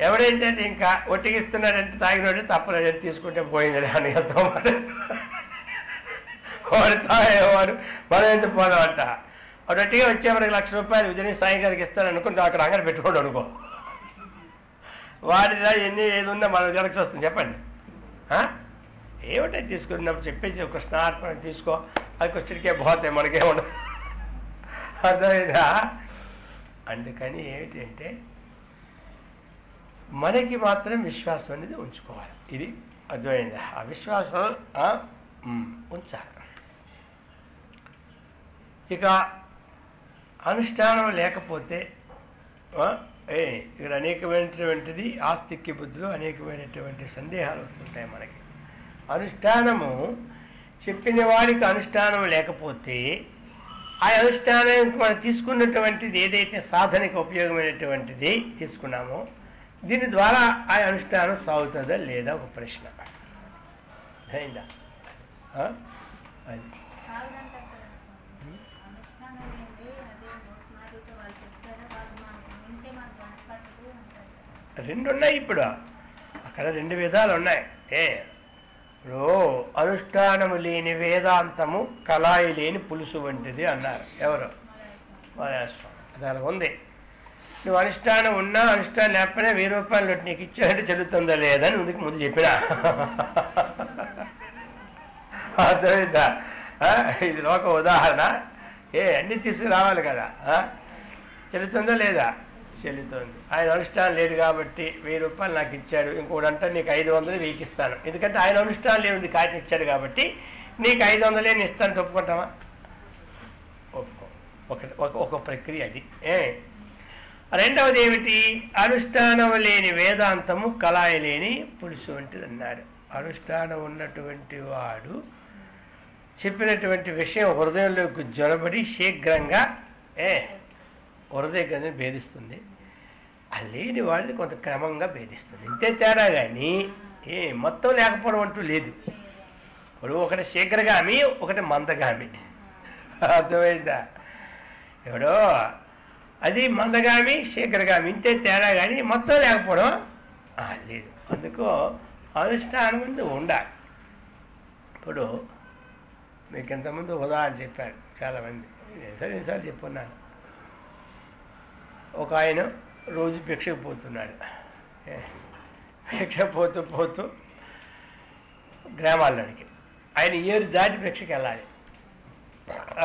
ఎవడైతే ఇంకా ఒట్టిగిస్తున్నాడంటే తాగినోడు తప్పలేదని తీసుకుంటే పోయింది అని ఎంతో వాడు తాగేవాడు మనం ఎంత పోదామంట. వాడు ఒట్టిగా వచ్చే మనకి 1,00,000 రూపాయలు విజయని సాయి గారికి ఇస్తాను అనుకుంటే అక్కడ అంగడి పెట్టుకోండి అనుకో. వాడిదా ఏది ఉందో మనం జరగచ్చు వస్తుంది. చెప్పండి, ఏమిటో తీసుకున్నప్పుడు చెప్పేసి కృష్ణార్పణ తీసుకో, అది కృష్ణుడికే పోతాయి, మనకేముండదు. అర్థమైందా? అందుకని ఏమిటంటే మనకి మాత్రం విశ్వాసం అనేది ఉంచుకోవాలి. ఇది అర్థమైందా? ఆ విశ్వాసం ఉంచాలి. ఇక అనుష్ఠానం లేకపోతే ఇక్కడ అనేకమైనటువంటిది ఆస్తిక్య బుద్ధులు, అనేకమైనటువంటి సందేహాలు వస్తుంటాయి మనకి. అనుష్ఠానము చెప్పిన వాడికి అనుష్ఠానం లేకపోతే ఆ అనుష్ఠానానికి మనం తీసుకున్నటువంటిది ఏదైతే సాధనకు ఉపయోగమైనటువంటిది తీసుకున్నామో దీని ద్వారా ఆ అనుష్ఠానం సాగుతుందా లేదా ఒక ప్రశ్న. అయిందా? అది రెండు ఉన్నాయి. ఇప్పుడు అక్కడ 2 విధాలు ఉన్నాయి. ఇప్పుడు అనుష్ఠానము లేని వేదాంతము కళాయి లేని పులుసు వంటిది అన్నారు. ఎవరు? అది అలా ఉంది. నువ్వు అనుష్ఠానం ఉన్నా అనుష్ఠానం లేకపోయినా 1000 రూపాయలు నోటు నీకు ఇచ్చానంటే చెల్లుతుందా లేదని ముందు చెప్పినా. అర్థమైందా? ఇది ఒక ఉదాహరణ. అన్నీ తీసుకురావాలి కదా. చెల్లుతుందా లేదా? చెల్లుతుంది. ఆయన అనుష్ఠానం లేదు కాబట్టి 1000 రూపాయలు నాకు ఇచ్చాడు, ఇంకోటి అంటే నీకు 500 నీకు ఇస్తాను. ఎందుకంటే ఆయన అనుష్ఠానం లేనిది కాచి ఇచ్చాడు కాబట్టి నీకు 500 నేను ఇస్తాను. ఒప్పుకుంటావా? ఒప్పుకో. ఒక ప్రక్రియ అది. రెండవది ఏమిటి? అనుష్ఠానం లేని వేదాంతము కళాయి లేని పులుసు వంటిది అన్నాడు. అనుష్ఠానం ఉన్నటువంటి వాడు చెప్పినటువంటి విషయం హృదయంలోకి జ్వరబడి శీఘ్రంగా హృదయ గదిని భేదిస్తుంది. ఆ లేని వాడిని కొంత క్రమంగా భేదిస్తుంది. ఇంతే తేడా. కానీ మొత్తం లేకపోవడం అంటూ లేదు. ఇప్పుడు ఒకటి శీఘ్రగామి, ఒకటి మందగామి. అర్థమైందా? ఎవడో అది మందగామి శీఘ్రగామి ఇంతే తేడా, కానీ మొత్తం లేకపోవడం లేదు. అందుకు అనుష్ఠానం ముందు ఉండాలి. ఇప్పుడు మీకు ఇంతకుముందు ఉదాహరణ చెప్పారు చాలామంది, ఎన్నిసార్లు చెప్పున్నాను. ఒక ఆయన రోజు భిక్షకు పోతున్నాడు. భిక్ష పోతూ పోతూ గ్రామాల్లోనికి ఆయన ఏరు దాటి భిక్షకి వెళ్ళాలి.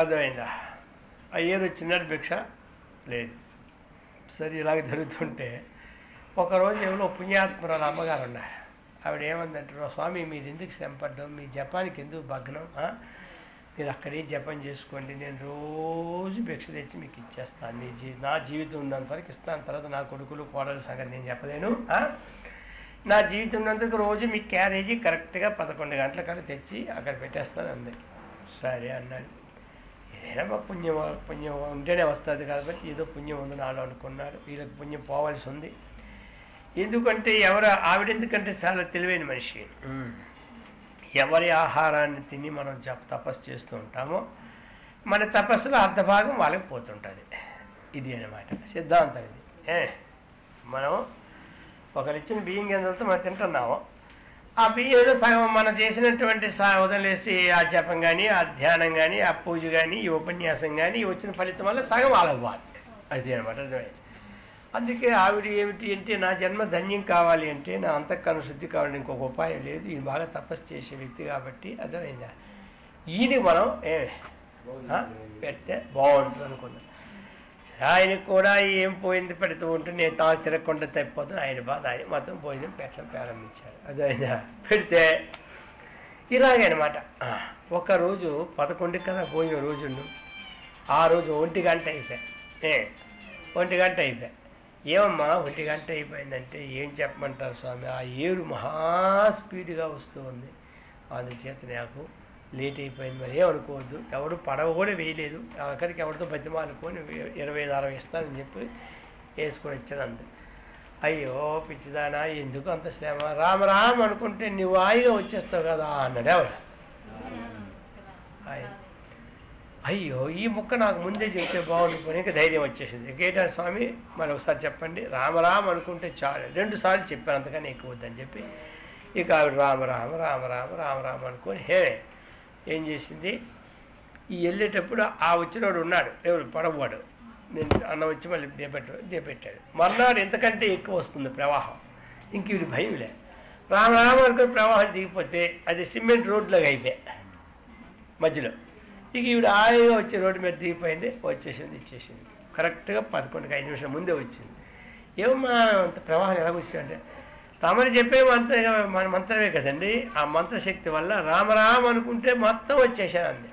అర్థమైందా? ఆ ఏరు వచ్చినాడు, భిక్ష లేదు. సరే ఇలాగ జరుగుతుంటే ఒకరోజు ఎవరో పుణ్యాత్మరాలు అమ్మగారు ఉన్నారు. ఆవిడ ఏమందంటారు, స్వామి మీరు ఎందుకు శ్రమపడ్డాం, మీ జపానికి ఎందుకు భగ్నం, మీరు అక్కడే జపం చేసుకోండి, నేను రోజు భిక్ష తెచ్చి మీకు ఇచ్చేస్తాను, నా జీవితం ఉన్నంత వరకు ఇస్తాను, తర్వాత నా కొడుకులు కోడల సంగతి నేను చెప్పలేను, నా జీవితం ఉన్నందుకు రోజు మీ క్యారేజీ కరెక్ట్గా 11 గంటల తెచ్చి అక్కడ పెట్టేస్తాను అంది. సరే అన్నాడు. ఏదైనా పుణ్యం ఉంటేనే వస్తుంది కాబట్టి ఏదో పుణ్యం ఉంది నాలో అనుకున్నారు. వీళ్ళకి పుణ్యం పోవాల్సి ఉంది. ఎందుకంటే ఆవిడ ఎందుకంటే చాలా తెలివైన మనిషి. ఎవరి ఆహారాన్ని తిని మనం తపస్సు చేస్తూ ఉంటామో మన తపస్సులో అర్ధభాగం వాళ్ళకి పోతుంటుంది. ఇది అన్నమాట సిద్ధాంతం. ఇది మనం ఒకరు ఇచ్చిన బియ్యం గింజలతో మనం తింటున్నాము. ఆ బియ్యంలో సగం మనం చేసినటువంటి వదిలేసి ఆ జపం కానీ, ఆ ధ్యానం కానీ, ఆ పూజ కానీ, ఈ ఉపన్యాసం కానీ వచ్చిన ఫలితం వల్ల సగం ఆలవ్వాలి. అది అనమాట అర్థమైంది. అందుకే ఆవిడ ఏమిటి అంటే, నా జన్మ ధన్యం కావాలి అంటే, నా అంతఃకరణ శుద్ధి కావాలని ఇంకొక ఉపాయం లేదు, ఈయన బాగా తపస్సు చేసే వ్యక్తి కాబట్టి అర్థమైందా, ఈయన మనం పెడితే బాగుంటుంది అనుకున్నాం. ఆయనకు కూడా ఏం పోయింది పెడుతూ ఉంటే నేను తాను తిరగకుండా తప్పిపోతాను, ఆయన బాధ ఆయన మొత్తం భోజనం పెట్టడం ప్రారంభించాడు. అర్థమైందా? పెడితే ఇలాగనమాట. ఒకరోజు 11 కదా భోజనం రోజులు, ఆ రోజు 1 గంట అయిపోయాయి. 1 గంట అయిపోయాయి. ఏమమ్మా 1 గంట అయిపోయిందంటే, ఏం చెప్పమంటారు స్వామి, ఆ ఏరు మహా స్పీడ్గా వస్తూ ఉంది, అందుచేత నాకు లేట్ అయిపోయింది. మరి ఏమనుకోవద్దు, ఎవడు పడవ కూడా వేయలేదు, అక్కడికి ఎవరితో బతిమాలుకొని 25-60 ఇస్తానని చెప్పి వేసుకొని వచ్చాను అంది. అయ్యో పిచ్చిదానా, ఎందుకు అంత శ్రమ, రామ అనుకుంటే నువ్వు హాయిగా వచ్చేస్తావు కదా అన్నాడు. ఎవరు? అయ్యో ఈ ముక్క నాకు ముందే చెప్తే బాగుండుకొని ఇంకా ధైర్యం వచ్చేసింది. గేటా స్వామి మరి ఒకసారి చెప్పండి, రామ అనుకుంటే చాలు, 2 సార్లు చెప్పాను, అంతకని ఎక్కువ వద్దని చెప్పి ఇక ఆవిడ రామ అనుకొని ఏం చేసింది, ఈ వెళ్ళేటప్పుడు ఆ వచ్చినవాడు ఉన్నాడు, ఎవరు పడవాడు, నేను అన్న వచ్చి మళ్ళీ దేపెట్టాడు. మర్నాడు ఎంతకంటే ఎక్కువ వస్తుంది ప్రవాహం, ఇంక వీడి భయం లే, రామ అనుకుని ప్రవాహం దిగిపోతే అది సిమెంట్ రోడ్లోకి అయిపోయాయి మధ్యలో. ఇక ఈవిడ హాయిగా వచ్చి రోడ్డు మీద దిగిపోయింది, ఇచ్చేసింది కరెక్ట్గా 11-5 నిమిషాల ముందే వచ్చింది. ఏమమ్మా అంత ప్రవాహం ఎలా వచ్చిందంటే, తమని చెప్పే మన మంత్రమే కదండి, ఆ మంత్రశక్తి వల్ల రామ అనుకుంటే మొత్తం వచ్చేసాను అంది.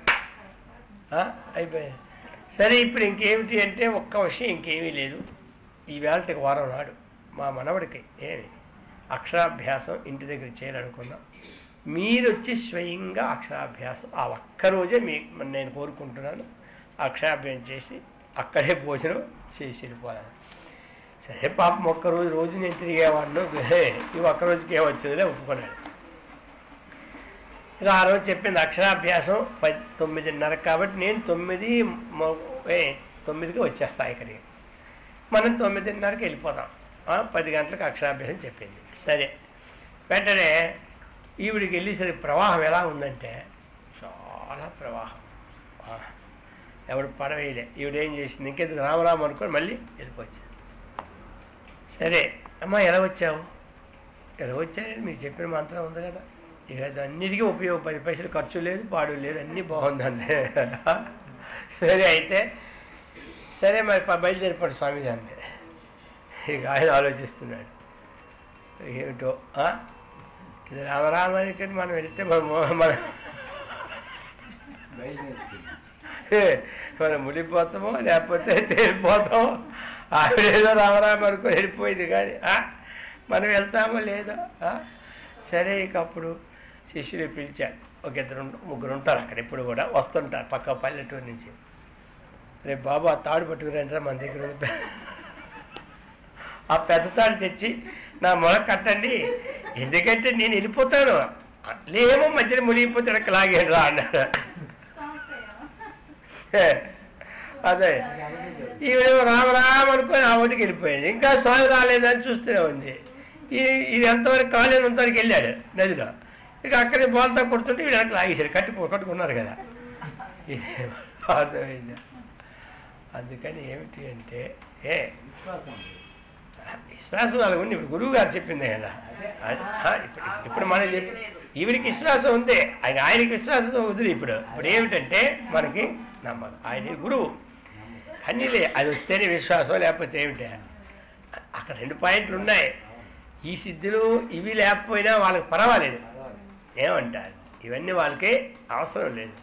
అయిపోయాయి. సరే ఇప్పుడు ఇంకేమిటి అంటే, ఒక్క విషయం ఇంకేమీ లేదు, ఈ వేళకి వారం నాడు మా మనవడికి అక్షరాభ్యాసం ఇంటి దగ్గర చేయాలనుకున్నాం, మీరు వచ్చి స్వయంగా అక్షరాభ్యాసం ఆ ఒక్కరోజే నేను కోరుకుంటున్నాను, అక్షరాభ్యాసం చేసి అక్కడే భోజనం చేసి వెళ్ళిపోవాలి. సరే పాపం రోజు నేను తిరిగేవాడిను, ఇవి ఒక్కరోజుకి ఏమొచ్చిందిలే ఒప్పుకున్నాడు. ఇక ఆ రోజు చెప్పింది అక్షరాభ్యాసం 9:30 కాబట్టి నేను 9:09కి వచ్చేస్తాను ఇక్కడికి, మనం 9:30కి వెళ్ళిపోతాం, 10 గంటలకు అక్షరాభ్యాసం చెప్పింది. సరే వెంటనే ఈవిడికి వెళ్ళేసరికి ప్రవాహం ఎలా ఉందంటే చాలా ప్రవాహం, ఎవడు పడవేయలే. ఈవిడేం చేసింది, ఇంకెందుకు రామ అనుకొని మళ్ళీ వెళ్ళిపోవచ్చు. సరే అమ్మా ఎలా వచ్చారని మీకు చెప్పిన మంత్రం ఉంది కదా, ఇక అన్నిటికీ ఉపయోగం, 10 పైసలు ఖర్చు లేదు, పాడు లేదు, అన్నీ బాగుందండి. సరే అయితే సరే మరి బయలుదేరిపోండి స్వామి అంది. ఇక ఆయన ఆలోచిస్తున్నాడు, ఏమిటో ఇది రామరామానికి మనం వెళితే మనం మునిగిపోతామో లేకపోతే తేలిపోతామో, ఆవిడేదో రామరామ అనుకుని వెళ్ళిపోయింది, కానీ మనం వెళ్తామో లేదో. సరే ఇక అప్పుడు శిష్యులు పిలిచారు, ఒక 2-3 ఉంటారు అక్కడ, ఇప్పుడు కూడా వస్తుంటారు పక్క పల్లెటూరు నుంచి. రేపు బాబు ఆ తాడు పట్టుకురంటారా మన దగ్గర, ఆ పెద్ద తాడు తెచ్చి నా మొల కట్టండి, ఎందుకంటే నేను వెళ్ళిపోతాను, లేమో మధ్యలో మునిగిపోతే లాగాడు రా అన్నాడు. అదే ఈవిడేమో రామరామ అనుకొని ఆ ఒడికి వెళ్ళిపోయింది. ఇంకా స్వామి రాలేదని చూస్తూనే ఉంది. ఇది ఎంతవరకు కాలేనంతవరకు వెళ్ళాడు నదిలో. ఇక అక్కడే బోల్తా కొడుతుంటే వీడు వెనక్కి లాగేశాడు. కట్టుకున్నారు కదా. అర్థమైందా? అందుకని ఏమిటి అంటే విశ్వాసం అలాగ ఉంది. ఇప్పుడు గురువు గారు చెప్పింది కదా. ఇప్పుడు మనం చెప్పి ఈవిడికి విశ్వాసం ఉంది, ఆయనకి విశ్వాసంతో వదిలి. ఇప్పుడు ఏమిటంటే మనకి నమ్మకం. ఆయన గురువు అన్నీలే, అది వస్తేనే విశ్వాసం, లేకపోతే ఏమిటి? అక్కడ 2 పాయింట్లు ఉన్నాయి. ఈ సిద్ధులు ఇవి లేకపోయినా వాళ్ళకి పర్వాలేదు, ఏమంటారు? ఇవన్నీ వాళ్ళకి అవసరం లేదు.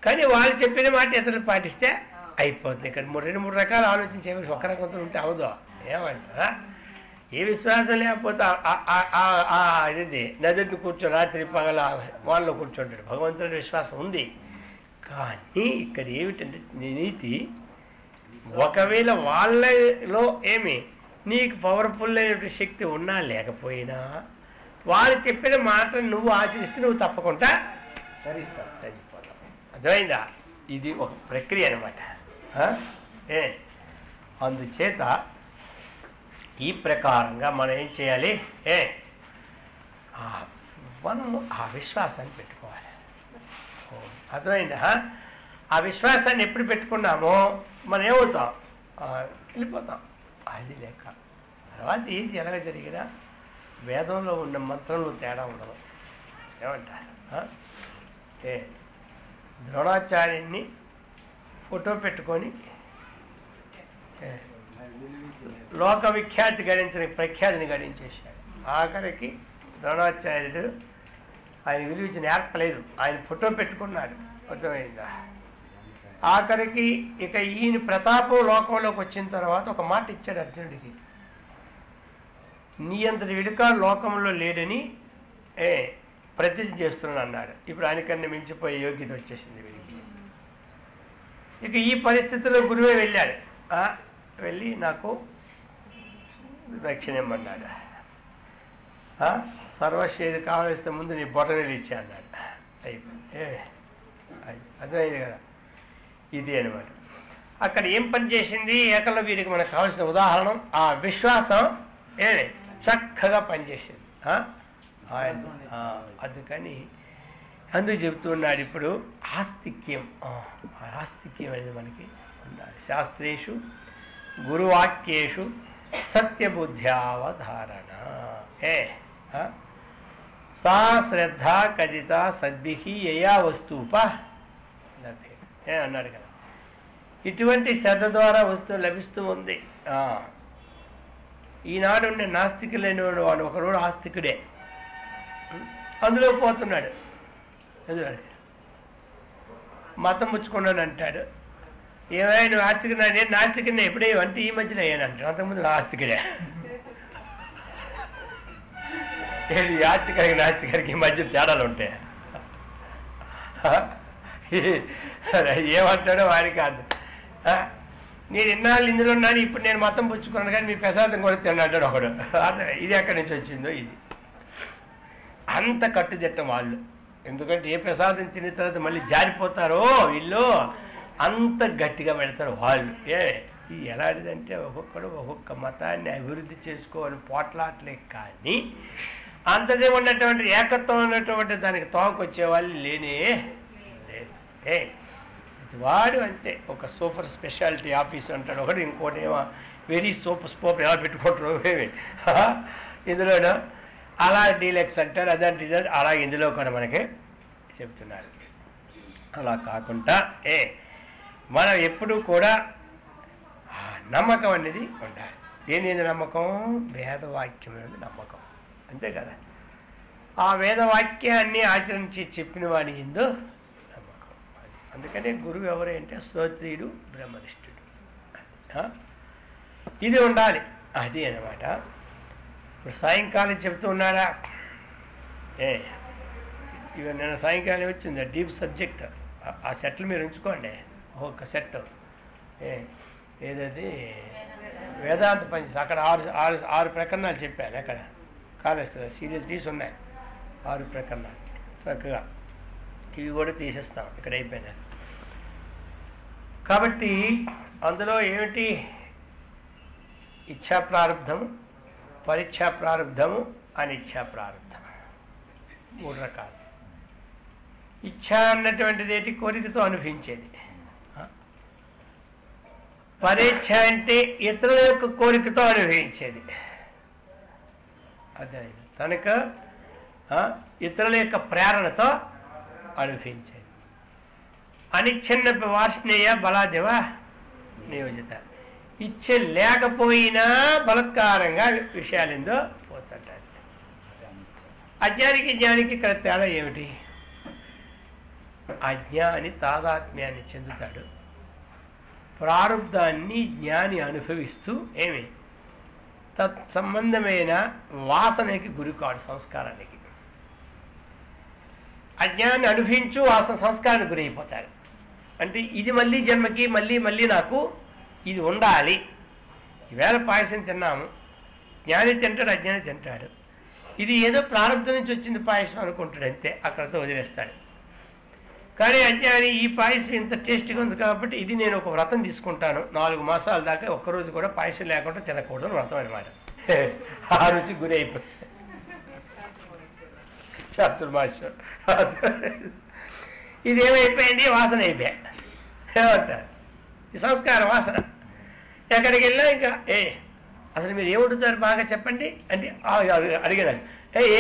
కానీ వాళ్ళు చెప్పిన మాట ఇతరులు పాటిస్తే అయిపోతుంది. ఇక్కడ 2-3 రకాలు ఆలోచించే ఒక రకంతో ఉంటే అవదో, ఏమంటారా? ఏ విశ్వాసం లేకపోతే ఇది నదిని కూర్చొని రాత్రి పగల వాళ్ళలో కూర్చుంటాడు. భగవంతుడి విశ్వాసం ఉంది. కానీ ఇక్కడ ఏమిటంటే నీతి, ఒకవేళ వాళ్ళలో ఏమి నీకు పవర్ఫుల్ అయిన శక్తి ఉన్నా లేకపోయినా వాళ్ళు చెప్పిన మాటను నువ్వు ఆచరిస్తే నువ్వు తప్పకుండా సరిపోతావు. అర్థమైందా? ఇది ఒక ప్రక్రియ అనమాట. అందుచేత ఈ ప్రకారంగా మనం ఏం చేయాలి? మనము ఆ విశ్వాసాన్ని పెట్టుకోవాలి. అర్థమైందా? ఆ విశ్వాసాన్ని ఎప్పుడు పెట్టుకున్నామో మనం ఏమవుతాం? వెళ్ళిపోతాం. అది లేక తర్వాత ఏది ఎలాగ జరిగినా వేదంలో ఉన్న మంత్రంలో తేడా ఉండదు. ఏమంటారు? ద్రోణాచార్యుని ఫోటో పెట్టుకొని లోక విఖ్యాతి గడించిన ప్రఖ్యాతిని గడించేశాడు. ఆఖరికి ద్రోణాచార్యుడు ఆయన విలువించి నేర్పలేదు, ఆయన ఫోటో పెట్టుకున్నాడు. అర్థమైందా? ఆఖరికి ఇక ఈయన ప్రతాపం లోకంలోకి వచ్చిన తర్వాత ఒక మాట ఇచ్చాడు అర్జునుడికి, నీ అంతటి విడుక లోకంలో లేడని ప్రతిజ్ఞ చేస్తున్నాను అన్నాడు. ఇప్పుడు ఆయనకన్నా మించిపోయే యోగ్యత వచ్చేసింది వీడికి. ఇక ఈ పరిస్థితుల్లో గురువే వెళ్ళాడు. వెళ్ళి నాకు దక్షిణ ఇమ్మన్నాడు. సర్వశ్రేది కావలిస్తే ముందు నీ బొటనీళ్ళు ఇచ్చా అన్నాడు. అయిపోయింది. అర్థమైంది కదా? ఇది అనమాట. అక్కడ ఏం పని చేసింది ఏకల్లో వీరికి మనకు కావాల్సిన ఉదాహరణ ఆ విశ్వాసం చక్కగా పనిచేసింది. ఆయన అందుకని అందుకు చెబుతున్నాడు ఇప్పుడు ఆస్తిక్యం. ఆస్తిక్యం అనేది మనకి ఉండాలి. శాస్త్రేషు గురువాక్యేషు సత్యబుద్ధ్యావధారణ సా శ్రద్ధ కథిత సద్భిహి యయా వస్తుప లభ్యే అన్నాడు కదా. ఇటువంటి శ్రద్ధ ద్వారా వస్తువు లభిస్తూ ఉంది. ఈనాడు ఉండే నాస్తికులైన వాడు ఒకరోడు ఆస్తికుడే, అందులో పోతున్నాడు. మతం పుచ్చుకున్నాను అంటాడు. ఏమైనా నువ్వు ఆస్తికున్నా? నేను నాస్తికున్నా ఎప్పుడే అంటే ఈ మధ్యలో అయ్యానంటాడు. అంతకుముందు ఆస్తికుడే. ఆస్తికరికి నాస్తికరికి ఈ మధ్య తేడాలు ఉంటాయి. ఏమంటాడో వారికి కాదు. నేను ఇన్నాళ్ళు ఇందులో ఉన్నాను, ఇప్పుడు నేను మతం పుచ్చుకున్నాను కానీ మీ ప్రసాదం కూడా తిన్నాడు ఒకడు. ఇది ఎక్కడి నుంచి వచ్చిందో ఇది. అంత కట్టుదిట్టం వాళ్ళు. ఎందుకంటే ఏ ప్రసాదం తిన్న తర్వాత మళ్ళీ జారిపోతారో వీళ్ళు, అంత గట్టిగా పెడతారు వాళ్ళు. ఇది ఎలాంటిదంటే ఒక్కొక్కడు ఒక్కొక్క మతాన్ని అభివృద్ధి చేసుకోవాలని పోట్లాట్లే కానీ అంతదే ఉన్నటువంటి ఏకత్వం ఉన్నటువంటి దానికి తోకొచ్చేవాళ్ళు లేనే లేదు. వాడు అంతే ఒక సూపర్ స్పెషాలిటీ ఆఫీస్ అంటాడు ఒకటి, ఇంకోటి ఏమో వెరీ సూపర్ స్కోప్ ఎలా పెట్టుకుంటారు ఏమి ఇందులోనూ అలా డీలక్స్ అంటారు, అదంటే ఇదంటే అలా ఇందులో కూడా మనకి చెప్తున్నారు. అలా కాకుండా మనం ఎప్పుడూ కూడా నమ్మకం అనేది ఉండాలి. దేని మీద నమ్మకం? వేదవాక్యం అనేది నమ్మకం, అంతే కదా. ఆ వేదవాక్యాన్ని ఆచరించి చెప్పిన వాడి ఎందు నమ్మకం. అందుకనే గురువు ఎవరంటే శ్రోత్రియుడు బ్రహ్మనిష్ఠుడు. ఇది ఉండాలి. అది అన్నమాట. ఇప్పుడు సాయంకాలం చెప్తూ ఉన్నాడా? ఇక నేను సాయంకాలం వచ్చింది డీప్ సబ్జెక్ట్. ఆ సెట్లు మీరు ఉంచుకోండి, ఒక్కొక్క సెట్. ఏదది వేదాంత పంచ, అక్కడ 6 ప్రకరణాలు చెప్పాను. అక్కడ కాలేస్తుంది సీరియల్ తీసి ఉన్నాయి 6 ప్రకరణాలు. చక్కగా ఇవి కూడా తీసేస్తాం ఇక్కడ అయిపోయినా. కాబట్టి అందులో ఏమిటి? ఇచ్ఛా ప్రారంధము, పరీక్షా ప్రారంధము, అనిచ్ఛా ప్రారంధం, 3 రకాలు. ఇచ్ఛ అన్నటువంటిది ఏంటి? కోరికతో అనుభవించేది. పరీక్ష అంటే ఇతరుల యొక్క కోరికతో అనుభవించేది. అదే కనుక ఇతరుల యొక్క ప్రేరణతో అనుభవించేది. అనిచ్ఛన్న వార్ష్ణేయ బలాదేవ నియోజిత. ఇచ్చ లేకపోయినా బలత్కారంగా విషయాలేందో పోతుంటారు. అజ్ఞానికి జ్ఞానికి ఇక్కడ తేడా ఏమిటి? అజ్ఞాని తాదాత్మ్యాన్ని చెందుతాడు, ప్రారంధాన్ని జ్ఞాని అనుభవిస్తూ ఏమి తత్సంబంధమైన వాసనకి గురికాడు, సంస్కారానికి. అజ్ఞాన్ని అనుభవించు వాసన సంస్కారానికి గురైపోతాడు. అంటే ఇది మళ్ళీ జన్మకి మళ్ళీ నాకు ఇది ఉండాలి. ఈవేళ పాయసం తిన్నాము, జ్ఞాని తింటాడు, అజ్ఞాని తింటాడు. ఇది ఏదో ప్రారంభం నుంచి వచ్చింది పాయసం అనుకుంటాడు, అంతే, అక్కడితో వదిలేస్తాడు. కానీ అజ్ఞాని ఈ పాయసం ఇంత టేస్ట్గా ఉంది కాబట్టి ఇది నేను ఒక వ్రతం తీసుకుంటాను, 4 మాసాల దాకా ఒక్కరోజు కూడా పాయసం లేకుండా తినకూడదు వ్రతం అనమాట. ఆ రుచి గురి అయిపోయింది. చాతుర్మాసం ఇదేమైపోయింది? వాసన అయిపోయా. ఏమంటారు? ఈ సంస్కార వాసన. ఎక్కడికి వెళ్ళినా ఇంకా అసలు మీరు ఏమంటున్నారు బాగా చెప్పండి అంటే అడిగాను.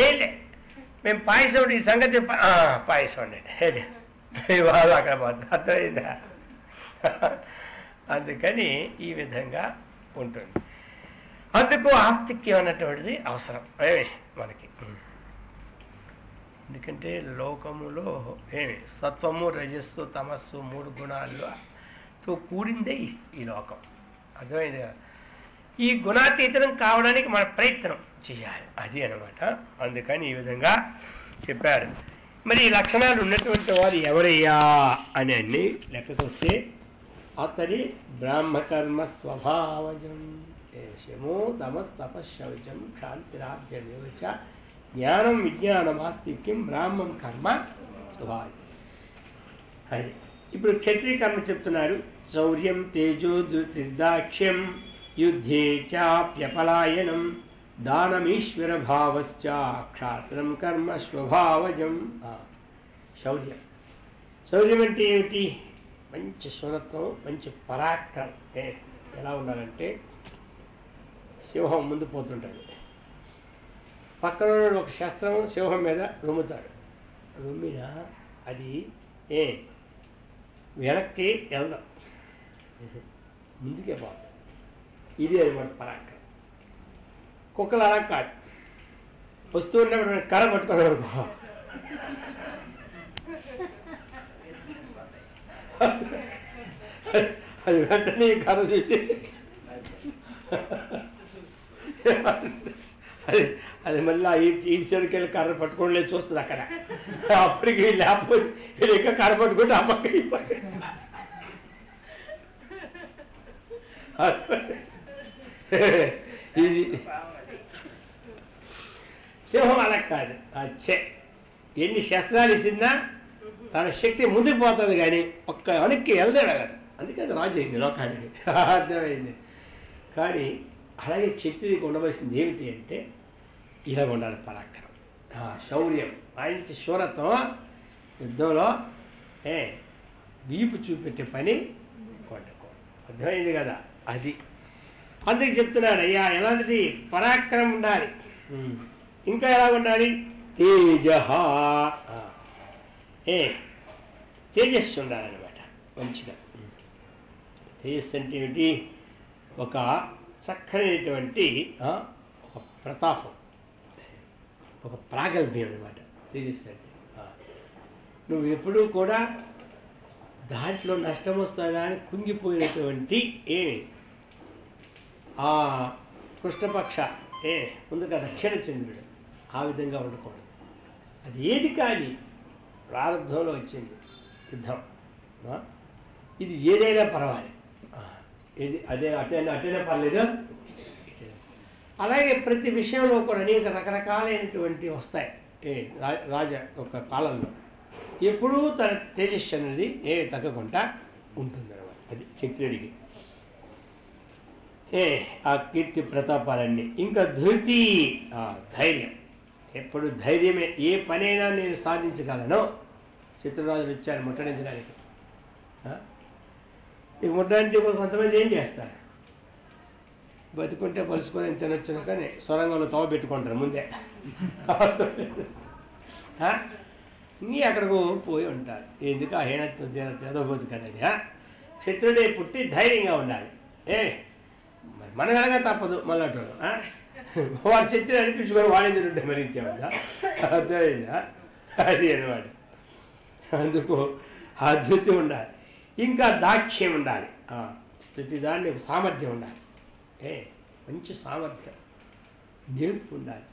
ఏలే మేము పాయసం, ఈ సంగతి పాయసం అండి వాళ్ళు అక్కడ పోతుంది. అర్థమైందా? అందుకని ఈ విధంగా ఉంటుంది. అందుకు ఆస్తిక్యం అన్నటువంటిది అవసరం మనకి. ఎందుకంటే లోకములో సత్వము, రజస్సు, తమస్సు 3 గుణాలతో కూడిందే ఈ లోకం. అర్థమైంది కదా? ఈ గుణాతీతం కావడానికి మన ప్రయత్నం చేయాలి, అది అనమాట. అందుకని ఈ విధంగా చెప్పారు. మరి ఈ లక్షణాలు ఉన్నటువంటి వారు ఎవరయ్యా అని అన్ని లెక్కకొస్తే అతడి బ్రాహ్మకర్మ స్వభావజం, శమో తమస్తపశౌచం శాంతిరాజ్యమేవచ జ్ఞానం విజ్ఞానం ఆస్తిక్యం బ్రాహ్మం కర్మ స్వభావం. అది ఇప్పుడు క్షత్రియ కర్మ చెప్తున్నారు. శౌర్యం తేజో ధృతిర్దాక్ష్యం యుద్ధే చాప్యపలాయనం దానమీశ్వర భావశ్చ క్షాత్రం కర్మ స్వభావజం. శౌర్యం. శౌర్యం అంటే ఏమిటి? మంచి శూరత్వం, మంచి పరాక్రమం. ఎలా ఉండాలంటే సింహం ముందు పోతుంటాడు, పక్కన ఒక శస్త్రం సింహం మీద రుమ్ముతాడు. రుమ్మిన అది వెనక్కి వెళ్దాం, ముందుకే పోతాం. ఇది అది మన పరాక్రమం. కుక్కలు అలా కాదు, వస్తూ ఉన్నప్పుడు కర్ర పట్టుకున్నాడు, అది వెంటనే కర్ర చూసి అది మళ్ళీ ఈడ్చేరికెళ్ళి కర్ర పట్టుకోలే చూస్తుంది అక్కడ. అప్పటికి లేకపోతే వీళ్ళు ఇంకా కర్ర పట్టుకుంటే ఆ పక్క ఇది సింహం అలా కాదు. ఎన్ని శస్త్రాలు ఇస్తుందా తన శక్తి ముందుకు పోతుంది, కానీ ఒక్క వెనక్కి వెళ్దాడు కదా. అందుకే అది రాజు అయింది లోకానికి. అర్థమైంది. కానీ అలాగే క్షత్రియుడికి ఉండవలసింది ఏమిటి అంటే ఇలా ఉండాలి పరాక్రమం, శౌర్యం, మంచి శూరత్వం. యుద్ధంలో వీపు చూపెట్టే పని కొట్టకూడదు. అర్థమైంది కదా? అది అందుకు చెప్తున్నాడు. అయ్యా ఎలాంటిది? పరాక్రమం ఉండాలి. ఇంకా ఎలా ఉండాలి? తేజ, తేజస్సు ఉండాలన్నమాట మంచిగా. తేజస్సు అంటే ఏమిటి? ఒక చక్కనైనటువంటి ఒక ప్రతాపం, ఒక ప్రాగల్భ్యం అనమాట తేజస్సు అంటే. నువ్వు ఎప్పుడూ కూడా దాంట్లో నష్టం వస్తుందా అని కుంగిపోయినటువంటి ఆ కృష్ణపక్ష ముందుగా రక్షణ చంద్రుడు ఆ విధంగా ఉండకూడదు. అది ఏది కానీ ప్రారంభంలో వచ్చింది యుద్ధం, ఇది ఏదైనా పర్వాలేదు, ఏది అటైనా పర్లేదు. అలాగే ప్రతి విషయంలో కూడా అనేక రకరకాలైనటువంటి వస్తాయి. రాజ ఒక కాలంలో ఎప్పుడూ తన తేజస్సు అనేది తగ్గకుండా ఉంటుందన్నమాట. అది క్షత్రియుడికి. ఆ కీర్తి ప్రతాపాలన్నీ. ఇంకా ధృతి, ధైర్యం. ఎప్పుడు ధైర్యమే. ఏ పనైనా నేను సాధించగలను. చిత్రరాజులు వచ్చారు ముట్టడించడానికి. ఇక ముట్టడానికి కొంతమంది ఏం చేస్తారు, బతుకుంటే పలుచుకొని తినొచ్చును కానీ సొరంగంలో తవ పెట్టుకుంటారు ముందే. ఇంక అక్కడికి పోయి ఉంటారు. ఎందుకు ఆ హీనత్వం తినబోతు కదండి. క్షత్రుడే పుట్టి ధైర్యంగా ఉండాలి. మరి మనగనగా తప్పదు మళ్ళీ వాడు శక్తిని అనిపించుకొని వాడేది ఉంటే మరి ఇంకేమన్నా అర్థమైందా? అది అనమాట. అందుకు ఆద్యత ఉండాలి. ఇంకా దాక్ష్యం ఉండాలి. ప్రతిదాన్ని సామర్థ్యం ఉండాలి. మంచి సామర్థ్యం, నేర్పు ఉండాలి.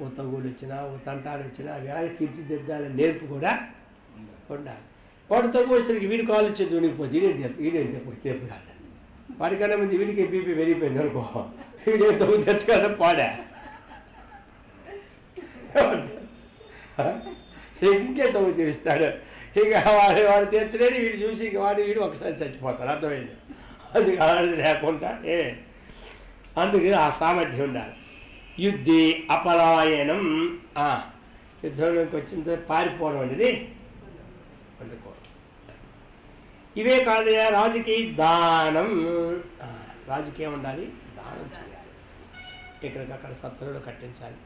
ఓ తగులు వచ్చినా ఓ తంటాలు వచ్చినా అవి ఎలా తీర్చిదిద్దాలని నేర్పు కూడా ఉండాలి. వాడు తగ్గు వచ్చరికి వీడి కాలు వచ్చి దునిగిపోతే వీడేం తేపు కాదు. వాడికన్నా ముందు వీడికి బీపీ పెరిగిపోయింది అనుకో, వీడేం తగ్గు తెచ్చుకోదా పాడా. ఇంకే తగ్గు తీరుస్తాడు. ఇక వాడు తీర్చలేని వీడు చూసి ఇక వీడు ఒకసారి చచ్చిపోతాడు. అర్థమైంది? అది కాదు లేకుండా అందుకే ఆ సామర్థ్యం ఉండాలి. యుద్ధి అపలాయనం, యుద్ధంలోకి వచ్చిన తర్వాత పారిపోవడం అనేది వండుకోవడం. ఇవే కాదయా రాజుకి దానం. రాజకీయం ఉండాలి, దానం చేయాలి. ఎక్కడికక్కడ సత్తులు కట్టించాలి.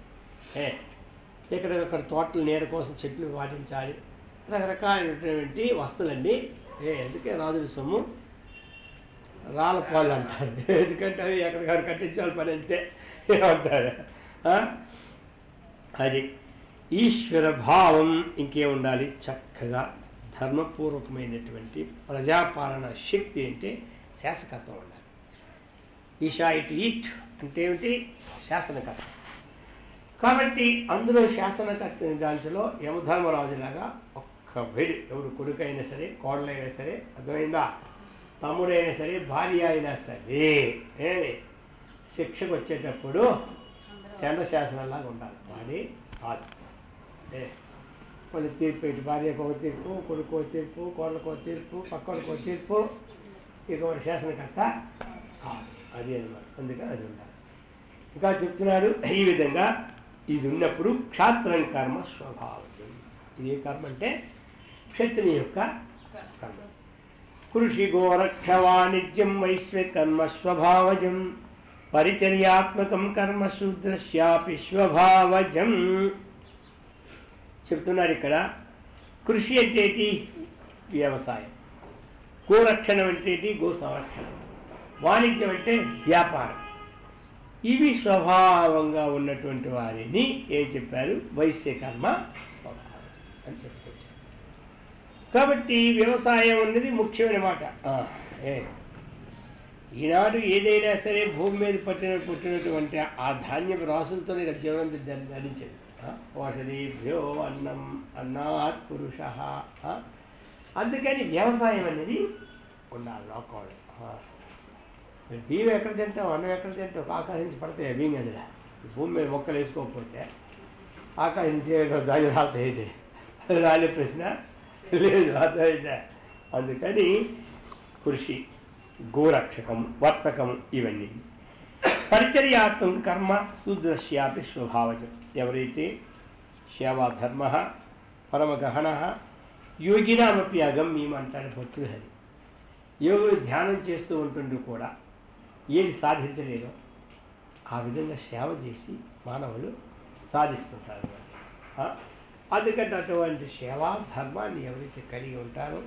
ఎక్కడికక్కడ తోటలు నీడ కోసం చెట్లు పాటించాలి. రకరకాలైనటువంటి వస్తువులన్నీ. ఎందుకే రాజుల సొమ్ము రాళ్ళపాలు అంటారు. ఎందుకంటే అవి ఎక్కడికక్కడ కట్టించాలి పని అంతే ఏమంటారు. అది ఈశ్వర భావం. ఇంకే ఉండాలి, చక్కగా ధర్మపూర్వకమైనటువంటి ప్రజాపాలన శక్తి. అంటే శాసకత్వం ఉండాలి. ఈషా ఇట్ ఈట్ అంటే ఏమిటి? శాసనకర్త. కాబట్టి అందులో శాసనకర్త దాంట్లో యమధర్మరాజులాగా ఒక్క వేడి, ఎవరు కొడుకైనా సరే, కోడలైనా సరే, అర్థమైందా, తమ్ముడైనా సరే, భార్య అయినా సరే, శిక్షకు వచ్చేటప్పుడు చంద్రశాసనంలాగా ఉండాలి. వాడి రాజు. వాళ్ళు తీర్పు ఇటు భార్యకు ఒక తీర్పు, కొడుకో తీర్పు, కోడలకో తీర్పు, పక్కలకో తీర్పు. ఇక వాడు శాసనకర్త అది అనమాట. అందుకని అది ఉండాలి. ఇంకా చెప్తున్నాడు ఈ విధంగా. ఇది ఉన్నప్పుడు క్షాత్రం కర్మ స్వభావం. ఇది ఏ కర్మ అంటే క్షత్రియ యొక్క కర్మ. కృషి గోరక్ష వాణిజ్యం వైశ్వకర్మ స్వభావజం పరిచర్యాత్మకం కర్మ శూద్రస్యాపి స్వభావజం. చెప్తున్నారు ఇక్కడ. కృషి అంటే వ్యవసాయం, గోరక్షణం అంటే గో సంరక్షణం, వాణిజ్యం అంటే వ్యాపారం. ఇవి స్వభావంగా ఉన్నటువంటి వారిని ఏం చెప్పారు? వైశ్యకర్మ స్వభావం అని చెప్పుకొచ్చారు. కాబట్టి వ్యవసాయం అనేది ముఖ్యమైన మాట. ఈనాడు ఏదైనా సరే భూమి మీద పుట్టినటువంటి ఆ ధాన్యం రాసులతోనే జీవనం ధరించేది. ఓషధీభ్యో అన్నం అన్నాత్ పురుష. అందుకని వ్యవసాయం అనేది ఉండాలి లోకంలో. బియ్యం ఎక్కడ తింటాం, అన్నం ఎక్కడ తింటాం? ఆకాశం నుంచి పడతాయి బియ్యం. అది భూమి మీద మొక్కలు వేసుకోకపోతే ఆకాశం నుంచి ధాన్యం రాలుతాయి. రాలే ప్రశ్న లేదు. అర్థమైందా? అందుకని కృషి, గోరక్షకం, వర్తకం ఇవన్నీ. పరిచర్యాత్మక కర్మ శూద్రస్యాపి స్వభావజం. ఎవరైతే సేవాధర్మ పరమగహన యోగినామపి అగమ్యం అంటాడు భక్తుడు. అది యోగులు ధ్యానం చేస్తూ ఉంటుండే కూడా ఏది సాధించలేదో ఆ విధంగా సేవ చేసి మానవులు సాధిస్తుంటారు. అందుకంటే అటువంటి సేవా ధర్మాన్ని ఎవరైతే కలిగి ఉంటారో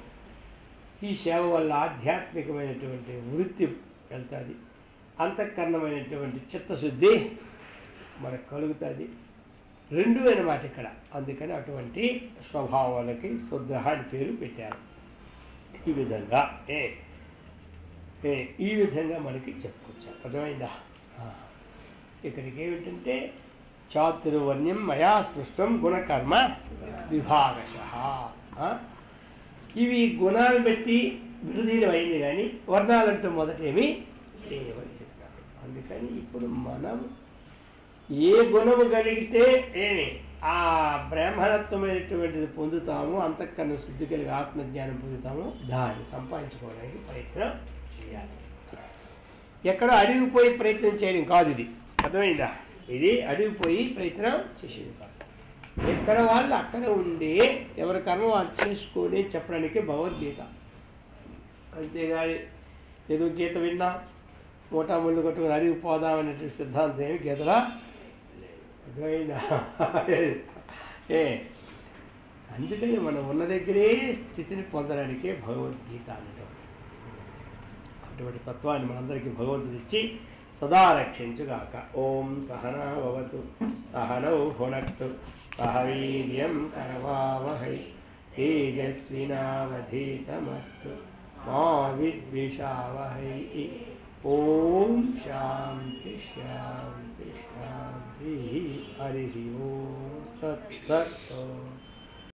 ఈ సేవ వల్ల ఆధ్యాత్మికమైనటువంటి వృత్తి వెళ్తుంది, అంతఃకరణమైనటువంటి చిత్తశుద్ధి మనకు కలుగుతుంది. రెండు అన్నమాట ఇక్కడ. అందుకని అటువంటి స్వభావాలకి శుద్రహ అని పేరు పెట్టారు. ఈ విధంగా మనకి చెప్పుకొచ్చారు. అర్థమైందా? ఇక్కడికి ఏమిటంటే చాతుర్వర్ణ్యం మయా సృష్టం గుణకర్మ విభాగశ. ఇవి గుణాలు బట్టి విరుదీనమైంది కానీ వర్ణాలంటూ మొదటేమి లేవని చెప్పారు. అందుకని ఇప్పుడు మనం ఏ గుణము కలిగితే ఆ బ్రాహ్మణత్వమైనటువంటిది పొందుతాము, అంతఃకరణ శుద్ధి కలిగి ఆత్మజ్ఞానం పొందుతాము, దాన్ని సంపాదించుకోవడానికి ప్రయత్నం చేయాలి. ఎక్కడో అడిగిపోయి ప్రయత్నం చేయడం కాదు, ఇది అర్థమైందా? ఇది అడిగిపోయి ప్రయత్నం చేసేది కాదు. ఎక్కడ వాళ్ళు అక్కడ ఉండి ఎవరి కర్మ వాళ్ళు చేసుకొని చెప్పడానికి భగవద్గీత. అంతేగాని ఏదో గీత విన్నా మూటా ముళ్ళు కొట్టుకుని అడిగిపోదామనేటువంటి సిద్ధాంతం ఏమి గీతలా అర్థమైందా? అందుకని మనం ఉన్న దగ్గరే స్థితిని పొందడానికే భగవద్గీత అనడం. అటువంటి తత్వాన్ని మనందరికీ భగవంతుడు ఇచ్చి సదా రక్షించుగాక. ఓం సహనా భవతు సహనౌ భునక్తు సహ వీర్యం కరవావహై తేజస్వినావధీతమస్తు మా విద్విషావహై. ఓం శాంతి శాంతి శాంతి. హరి ఓం తత్సత్.